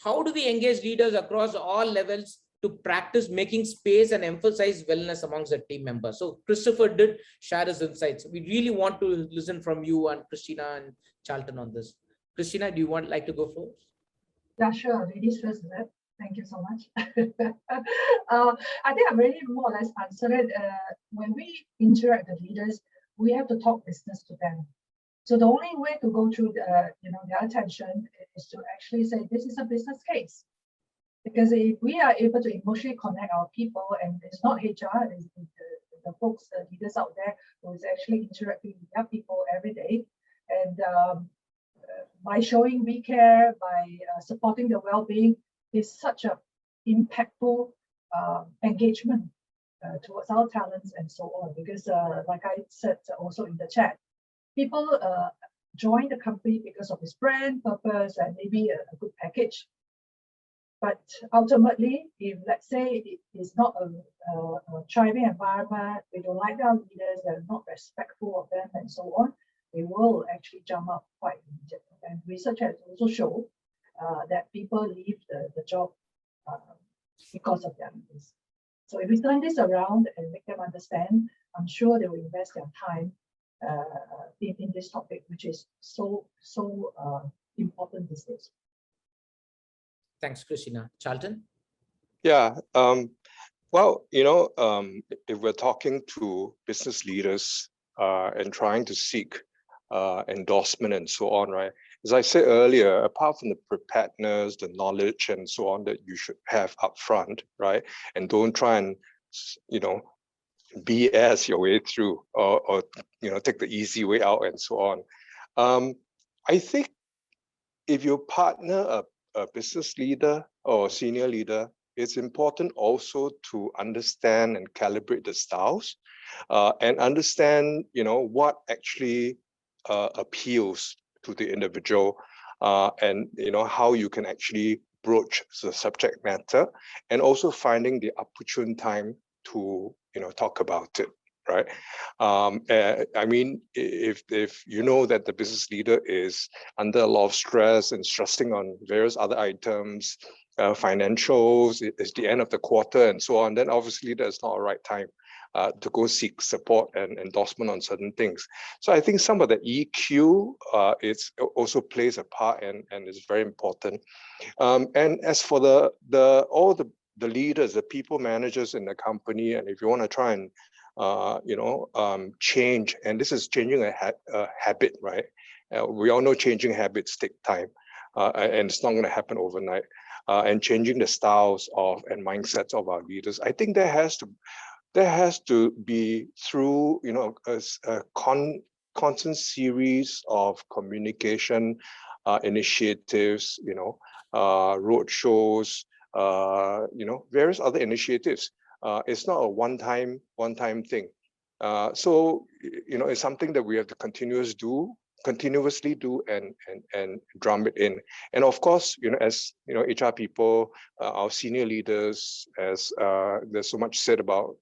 how do we engage leaders across all levels to practice making space and emphasize wellness amongst the team members? So Christopher did share his insights. We really want to listen from you and Christina and Charlton on this. Christina, do you like to go first? Yeah, sure. Ladies first, is that? Thank you so much. I think I've already more or less answered it. When we interact with leaders, we have to talk business to them. So the only way to go through their attention is to actually say, this is a business case. Because if we are able to emotionally connect our people, and it's not HR, it's the folks, the leaders out there who is actually interacting with their people every day, and by showing we care, by supporting the well-being, is such a impactful engagement towards our talents and so on. Because like I said also in the chat, people join the company because of its brand, purpose, and maybe a good package. But ultimately, if let's say it is not a thriving environment, they don't like their leaders, they're not respectful of them, and so on, they will actually jump up quite immediately. And research has also shown that people leave the job because of their leaders. So if we turn this around and make them understand, I'm sure they will invest their time in this topic, which is so important these days. Thanks, Christina. Charlton? Yeah. Well, if we're talking to business leaders and trying to seek endorsement and so on, right? As I said earlier, apart from the preparedness, the knowledge and so on that you should have upfront, right? And don't try and, BS your way through or take the easy way out and so on. I think if you partner a business leader or senior leader, it's important also to understand and calibrate the styles and understand, what actually appeals to the individual and, how you can actually broach the subject matter and also finding the opportune time to, talk about it. Right. I mean, if you know that the business leader is under a lot of stress and stressing on various other items, financials, it's the end of the quarter and so on, then obviously that's not a right time to go seek support and endorsement on certain things. So I think some of the EQ it's also plays a part and is very important. And as for all the leaders, the people managers in the company, and if you want to try and change, and this is changing a habit, right? We all know changing habits take time, and it's not going to happen overnight. And changing the styles of and mindsets of our leaders, I think there has to be through a constant series of communication initiatives, road shows, various other initiatives. It's not a one-time thing. So it's something that we have to continuously do and drum it in. And of course, as HR people, our senior leaders, as there's so much said about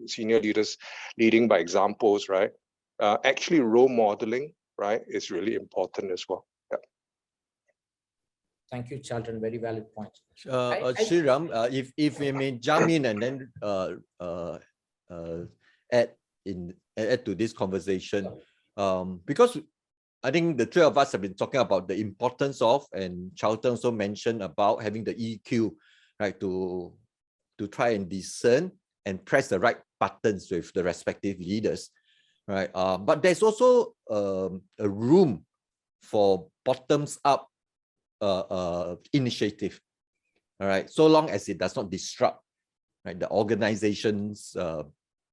senior leaders leading by examples, right? Actually, role modeling, right, is really important as well. Yeah. Thank you, Charlton. Very valid point. Sriram, if we may jump in and then add to this conversation, because I think the three of us have been talking about the importance of, and Charlton also mentioned about having the EQ, right, to try and discern and press the right buttons with the respective leaders, right? But there's also a room for bottoms up initiative, all right, so long as it does not disrupt, right, the organization's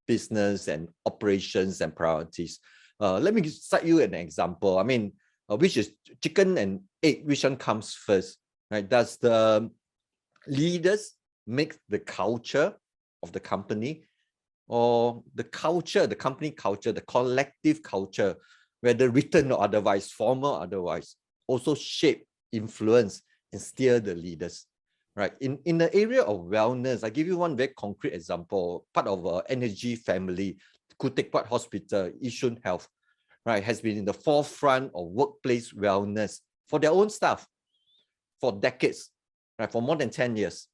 business and operations and priorities. Let me cite you an example. I mean, which is chicken and egg, which one comes first, right? Does the leaders make the culture of the company, or the culture, the company culture, the collective culture, whether written or otherwise, formal or otherwise, also shape, influence, and steer the leaders, right? In the area of wellness, I give you one very concrete example. Part of our energy family, Kutekpat Hospital, Yishun Health, right, has been in the forefront of workplace wellness for their own staff for decades, right, for more than 10 years,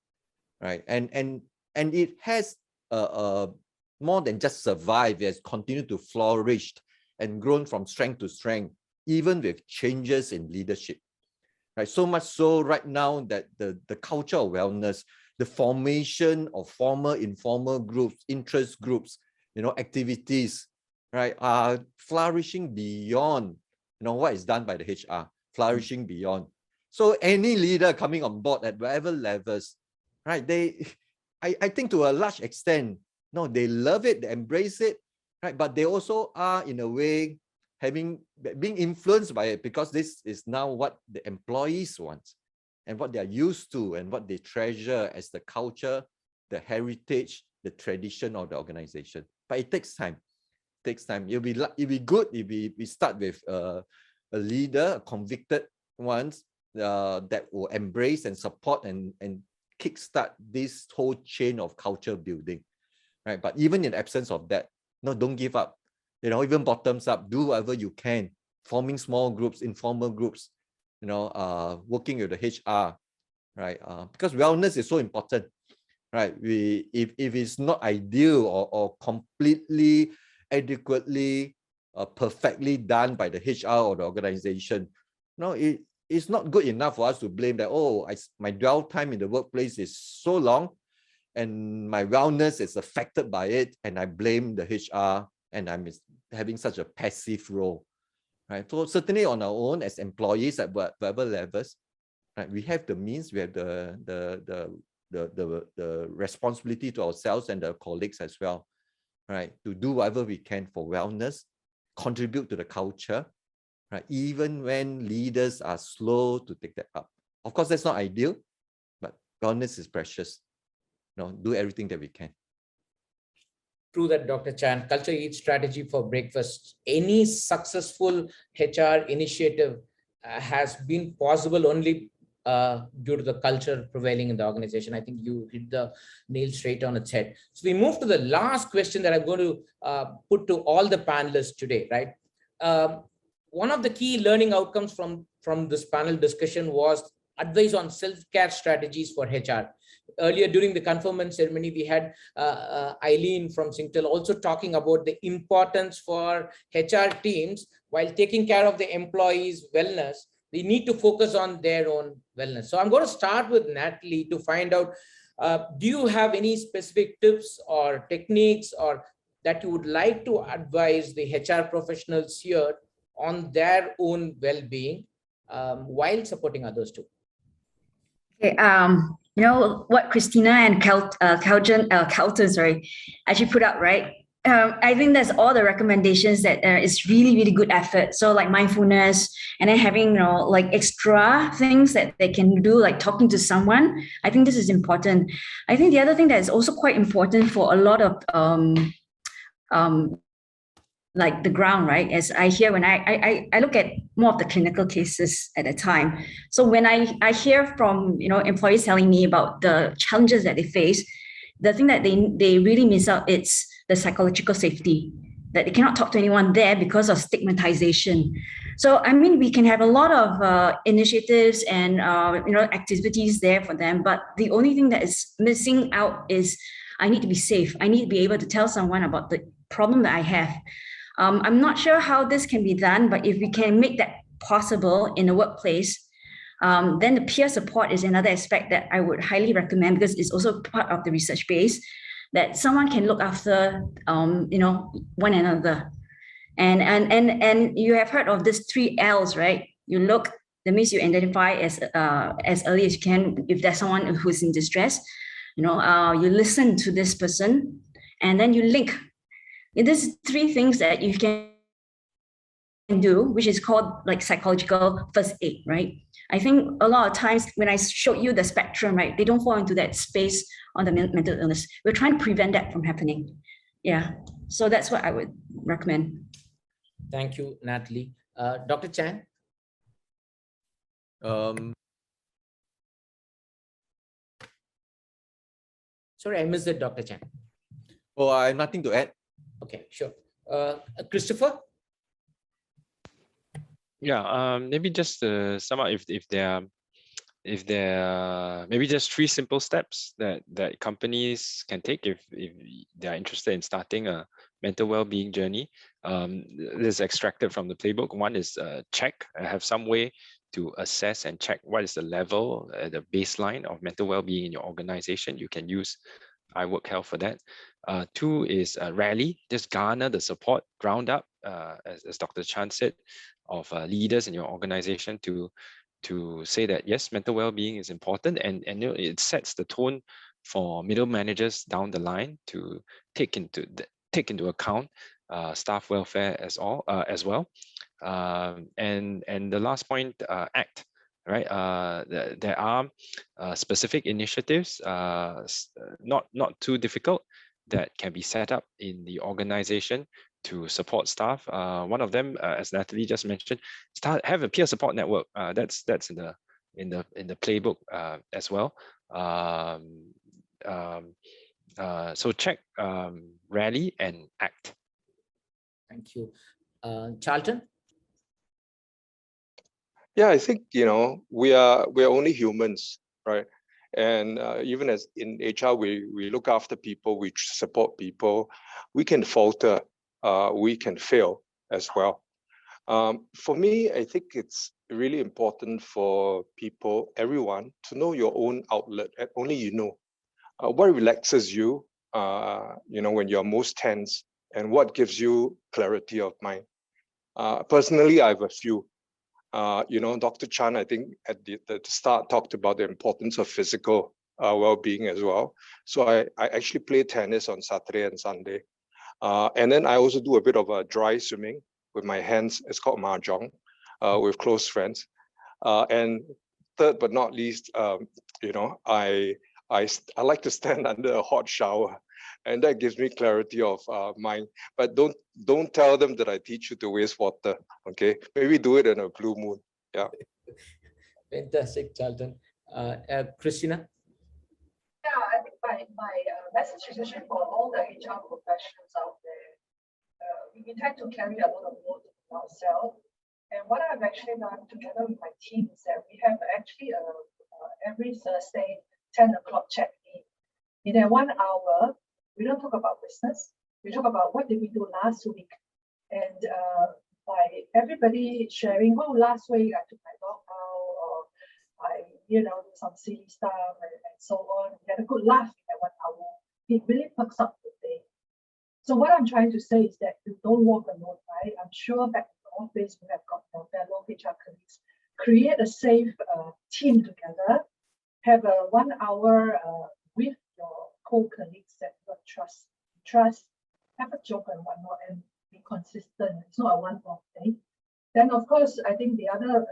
right? And it has more than just survived, it has continued to flourish and grown from strength to strength, even with changes in leadership, right? So much so right now that the culture of wellness, the formation of formal, informal groups, interest groups, activities, right, are flourishing beyond, what is done by the HR, flourishing beyond. So any leader coming on board at whatever levels, right, I think to a large extent, they love it, they embrace it, right? But they also are, in a way, being influenced by it, because this is now what the employees want and what they are used to and what they treasure as the culture, the heritage, the tradition of the organization. But it takes time. It takes time. It'll be good if we start with a leader, a convicted ones that will embrace and support and kickstart this whole chain of culture building, right? But even in absence of that, don't give up. Even bottoms up, do whatever you can, forming small groups, informal groups, working with the HR, right? Because wellness is so important, right? If it's not ideal or completely, adequately, perfectly done by the HR or the organization, it's not good enough for us to blame that, oh, my dwell time in the workplace is so long and my wellness is affected by it, and I blame the HR and I'm having such a passive role, right? So certainly on our own as employees at whatever levels, right, we have the means, we have the responsibility to ourselves and the colleagues as well, right, to do whatever we can for wellness, contribute to the culture, right, even when leaders are slow to take that up. Of course, that's not ideal, but wellness is precious. Do everything that we can. True that, Dr. Chan. Culture eats strategy for breakfast. Any successful HR initiative has been possible only due to the culture prevailing in the organization. I think you hit the nail straight on its head. So we move to the last question that I'm going to put to all the panelists today, right? One of the key learning outcomes from this panel discussion was advice on self-care strategies for HR. Earlier during the conferment ceremony, we had Eileen from Singtel also talking about the importance for HR teams while taking care of the employees' wellness. They need to focus on their own wellness. So I'm going to start with Natalie to find out, do you have any specific tips or techniques or that you would like to advise the HR professionals here on their own well-being while supporting others too? Okay, you know what Christina and Carlton actually put up, right? I think that's all the recommendations that is really, really good effort. So like mindfulness, and then having, like extra things that they can do, like talking to someone. I think this is important. I think the other thing that is also quite important for a lot of like the ground, right? As I hear when I look at more of the clinical cases at a time. So when I hear from employees telling me about the challenges that they face, the thing that they really miss out, it's the psychological safety, that they cannot talk to anyone there because of stigmatization. So I mean, we can have a lot of initiatives and activities there for them, but the only thing that is missing out is I need to be safe. I need to be able to tell someone about the problem that I have. I'm not sure how this can be done, but if we can make that possible in the workplace, then the peer support is another aspect that I would highly recommend, because it's also part of the research base, that someone can look after one another. And you have heard of this 3 L's, right? You look, that means you identify as early as you can if there's someone who's in distress. You listen to this person, and then you link. There's 3 things that you can do, which is called like psychological first aid, right? I think a lot of times when I show you the spectrum, right, they don't fall into that space on the mental illness. We're trying to prevent that from happening. Yeah, so that's what I would recommend. Thank you, Natalie. Dr. Chan? Sorry, I missed it, Dr. Chan. Oh, I have nothing to add. Okay, sure. Christopher? Yeah, maybe just to sum up, if there are maybe just 3 simple steps that companies can take if they are interested in starting a mental well-being journey. This is extracted from the playbook. One is check, have some way to assess and check what is the level, the baseline of mental well-being in your organization. You can use Ihrp Health for that. 2 is rally, just garner the support, ground up, as Dr. Chan said, of leaders in your organization to say that yes, mental well-being is important, and it sets the tone for middle managers down the line to take into account staff welfare as well. And the last point, act. Right, there are specific initiatives, not too difficult, that can be set up in the organization to support staff. One of them, as Natalie just mentioned, have a peer support network. That's in the playbook as well. So check, rally, and act. Thank you, Charlton. Yeah, I think we are only humans, right? And even as in HR, we look after people, we support people. We can falter, we can fail as well. For me, I think it's really important for people, everyone, to know your own outlet, and only you know. What relaxes you, when you're most tense, and what gives you clarity of mind. Personally, I have a few. Dr. Chan, I think at the start talked about the importance of physical well-being as well. So I actually play tennis on Saturday and Sunday. And then I also do a bit of a dry swimming with my hands. It's called mahjong, with close friends. And third but not least, I like to stand under a hot shower, and that gives me clarity of mind. But don't tell them that I teach you to waste water. Okay, maybe do it in a blue moon. Yeah. Fantastic, Charlton. Christina. Yeah, I think my message is actually for all the HR professionals out there. We tend to carry a lot of load ourselves. And what I've actually done together with my team is that we have actually every Thursday, 10 o'clock check-in. In that 1 hour, we don't talk about business. We talk about what did we do last week. And by everybody sharing, oh, last week I took my dog out, or I, do some silly stuff and so on. We had a good laugh in that 1 hour. It really perks up the day. So what I'm trying to say is that you don't walk alone, right? I'm sure back in the office, we have got your fellow HR colleagues. Create a safe team together. Have a 1 hour with your co-colleagues that you trust, have a joke and whatnot, and be consistent. It's not a one-off thing. Then, of course, I think the other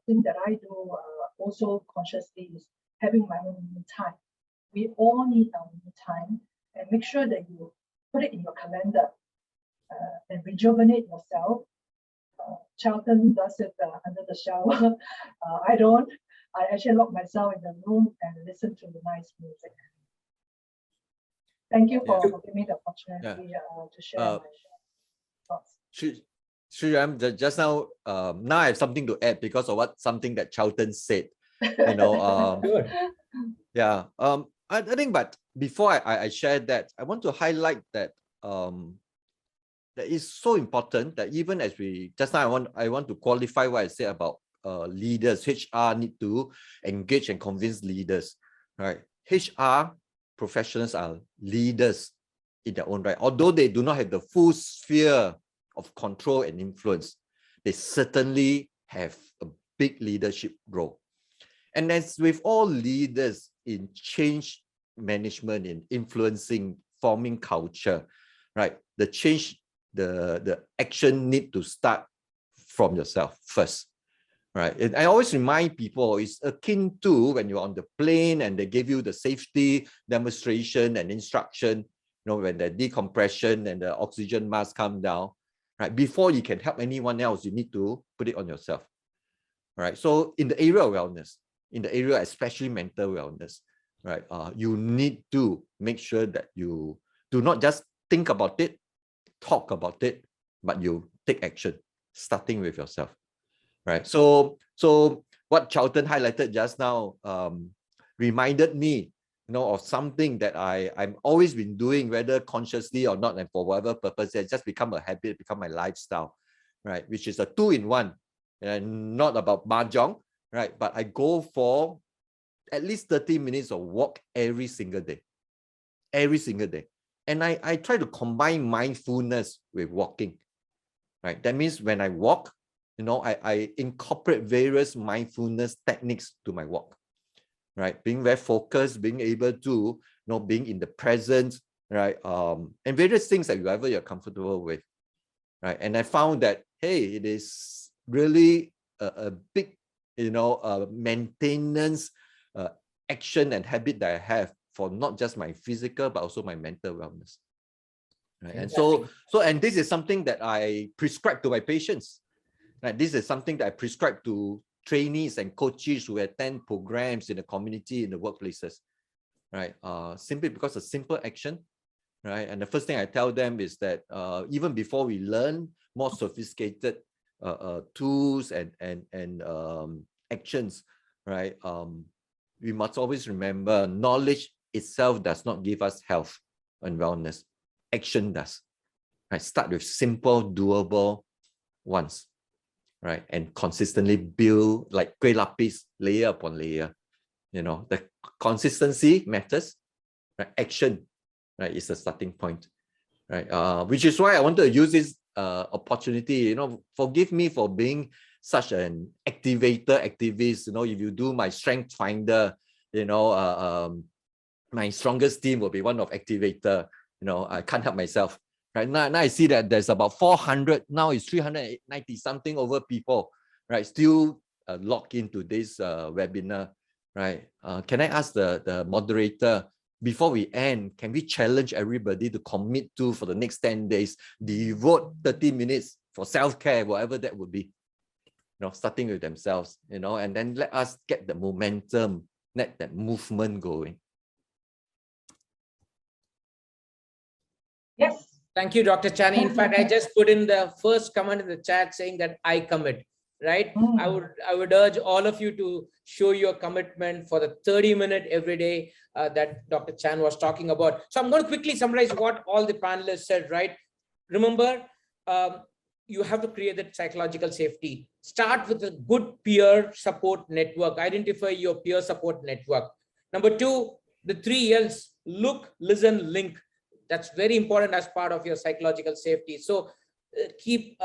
thing that I do also consciously is having my own me time. We all need our me time, and make sure that you put it in your calendar and rejuvenate yourself. Charlton does it under the shower. I don't. I actually lock myself in the room and listen to the nice music. Thank you for giving me the opportunity to share my thoughts. Sriram, just now, now I have something to add because of something that Charlton said. Sure. Yeah. I think, but before I share that, I want to highlight that that is so important that even as we just now, I want to qualify what I said about leaders. HR need to engage and convince leaders, right? HR professionals are leaders in their own right. Although they do not have the full sphere of control and influence, they certainly have a big leadership role. And as with all leaders in change management, in influencing, forming culture, right? The change, the action need to start from yourself first. Right. And I always remind people it's akin to when you're on the plane and they give you the safety demonstration and instruction, when the decompression and the oxygen mask come down, right? Before you can help anyone else, you need to put it on yourself. Right. So in the area of wellness, in the area especially mental wellness, right? You need to make sure that you do not just think about it, talk about it, but you take action, starting with yourself. Right. So what Charlton highlighted just now reminded me, of something that I've always been doing, whether consciously or not, and for whatever purpose, it's just become a habit, become my lifestyle, right? Which is a 2-in-1, and not about mahjong, right? But I go for at least 30 minutes of walk every single day, and I try to combine mindfulness with walking, right? That means when I walk, I incorporate various mindfulness techniques to my walk, right? Being very focused, being able to, being in the present, right? And various things that you're comfortable with, right? And I found that, hey, it is really a big, maintenance action and habit that I have for not just my physical, but also my mental wellness. Right? And and this is something that I prescribe to my patients. Right? This is something that I prescribe to trainees and coaches who attend programs in the community, in the workplaces, right? Simply because of simple action, right? And the first thing I tell them is that even before we learn more sophisticated tools and actions, right? We must always remember knowledge itself does not give us health and wellness. Action does. Right? Start with simple, doable ones. right? And consistently build like kueh lapis, layer upon layer. You know, the consistency matters, right? Action, right, is the starting point, right? Which is why I want to use this opportunity. You know, forgive me for being such an activist. You know, if you do my strength finder, you know, my strongest team will be one of activator. You know, I can't help myself. Right now I see that there's about 400, now it's 390 something over people, right? Still logged into this webinar, right? Can I ask the moderator, before we end, can we challenge everybody to commit to, for the next 10 days, devote 30 minutes for self-care, whatever that would be, you know, starting with themselves, you know, and then let us get the momentum, let that movement going. Yes. Thank you, Dr. Chan. In fact, I just put in the first comment in the chat saying that I commit, right? I would urge all of you to show your commitment for the 30-minute every day that Dr. Chan was talking about. So I'm going to quickly summarize what all the panelists said, right? Remember, you have to create that psychological safety. Start with a good peer support network. Identify your peer support network. Number two, the 3 L's: look, listen, link. That's very important as part of your psychological safety. So keep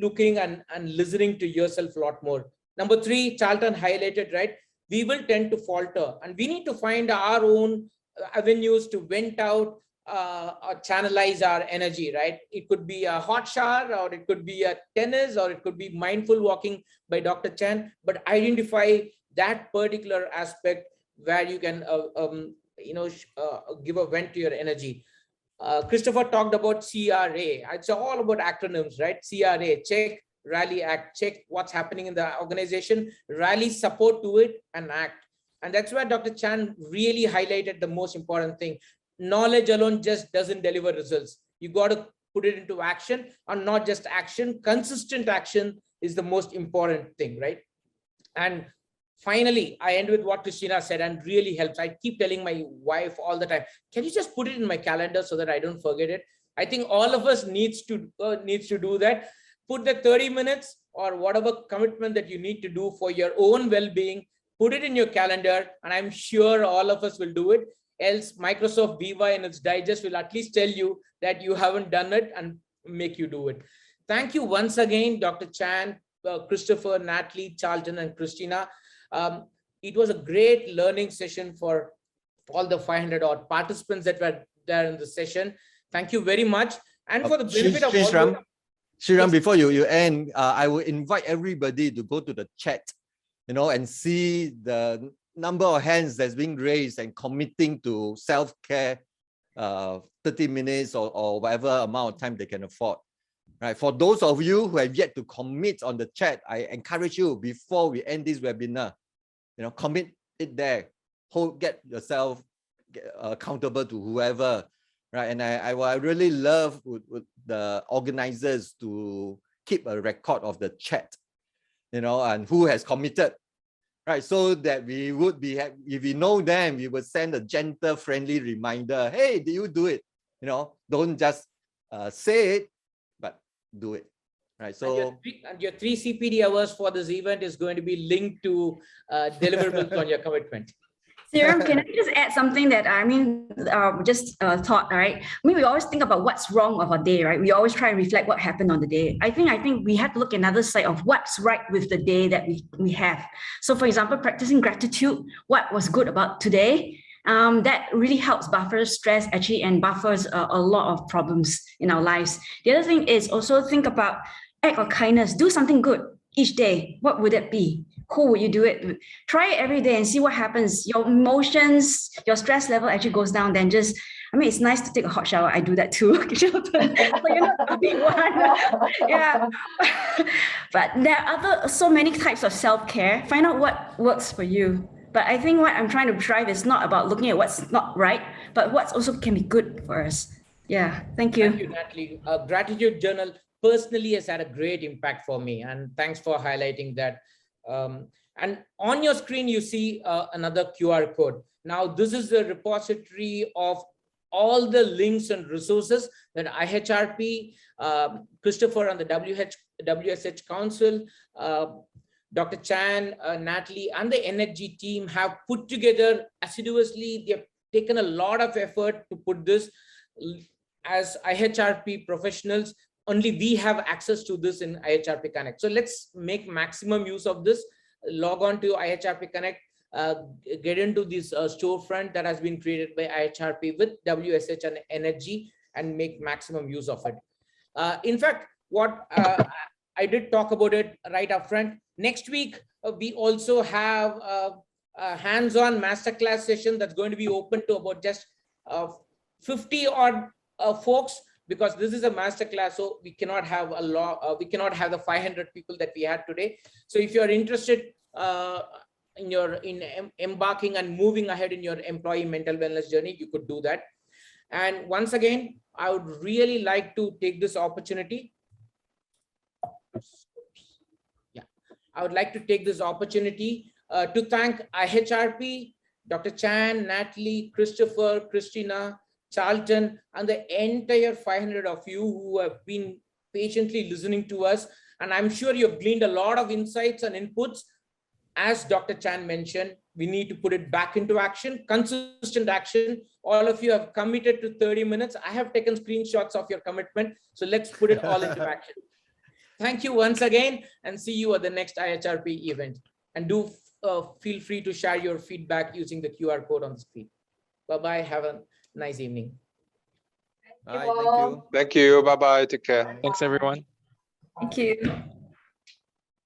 looking and listening to yourself a lot more. Number three, Charlton highlighted, right? We will tend to falter, and we need to find our own avenues to vent out or channelize our energy, right? It could be a hot shower, or it could be a tennis, or it could be mindful walking by Dr. Chan, but identify that particular aspect where you can give a vent to your energy. Christopher talked about CRA. It's all about acronyms, right? CRA, check, rally, act. Check what's happening in the organization, rally support to it, and act. And that's where Dr. Chan really highlighted the most important thing. Knowledge alone just doesn't deliver results. You got to put it into action, and not just action. Consistent action is the most important thing, right? And finally, I end with what Christina said, and really helps. I keep telling my wife all the time, can you just put it in my calendar so that I don't forget it? I think all of us needs to do that. Put the 30 minutes or whatever commitment that you need to do for your own well-being, put it in your calendar, and I'm sure all of us will do it. Else Microsoft Viva in its digest will at least tell you that you haven't done it and make you do it. Thank you once again, Dr. Chan, Christopher, Natalie, Charlton, and Christina. It was a great learning session for all the 500 odd participants that were there in the session. Thank you very much. And for the benefit of all, Sriram, before you end, I will invite everybody to go to the chat, you know, and see the number of hands that's being raised and committing to self-care, 30 minutes or whatever amount of time they can afford. Right. For those of you who have yet to commit on the chat, I encourage you, before we end this webinar, you know, commit it there. Get yourself accountable to whoever, right? And I really love with the organizers to keep a record of the chat, you know, and who has committed, right? So that we would be, if we know them, we would send a gentle, friendly reminder. Hey, did you do it? You know, don't just say it, but do it, right? So and your 3 CPD hours for this event is going to be linked to deliverables on your commitment. Ihrp, can I just add something that thought, right? I mean, we always think about what's wrong of our day, right? We always try and reflect what happened on the day. I think we have to look another side of what's right with the day that we have. So for example, practicing gratitude, what was good about today, that really helps buffer stress actually, and buffers a lot of problems in our lives. The other thing is also think about act of kindness, do something good each day. What would it be? Who would you do it with? Try it every day and see what happens. Your emotions, your stress level actually goes down. Then just, I mean, it's nice to take a hot shower. I do that too. So you're not the big one. Yeah. But there are so many types of self-care. Find out what works for you. But I think what I'm trying to drive is not about looking at what's not right, but what's also can be good for us. Yeah. Thank you. Thank you, Natalie. Gratitude journal personally has had a great impact for me. And thanks for highlighting that. And on your screen, you see another QR code. Now, this is the repository of all the links and resources that IHRP, Christopher and the WSH Council, Dr. Chan, Natalie, and the NHG team have put together assiduously. They have taken a lot of effort to put this. As IHRP professionals, only we have access to this in Ihrp Connect. So let's make maximum use of this. Log on to Ihrp Connect, get into this storefront that has been created by IHRP with WSH and NHG, and make maximum use of it. In fact, what I did talk about it right up front. Next week, we also have a hands-on masterclass session that's going to be open to about just 50 odd folks, because this is a masterclass, so we cannot have a lot. We cannot have the 500 people that we had today. So if you are interested in embarking and moving ahead in your employee mental wellness journey, you could do that. And once again, I would really like to take this opportunity. I would like to take this opportunity to thank IHRP, Dr. Chan, Natalie, Christopher, Christina, Charlton, and the entire 500 of you who have been patiently listening to us. And I'm sure you've gleaned a lot of insights and inputs. As Dr. Chan mentioned, we need to put it back into action, consistent action. All of you have committed to 30 minutes. I have taken screenshots of your commitment. So let's put it all into action. Thank you once again, and see you at the next IHRP event. And do feel free to share your feedback using the QR code on the screen. Bye-bye. Have a nice evening. Bye. Thank you. Thank you. Bye-bye. Take care. Thanks, everyone. Thank you.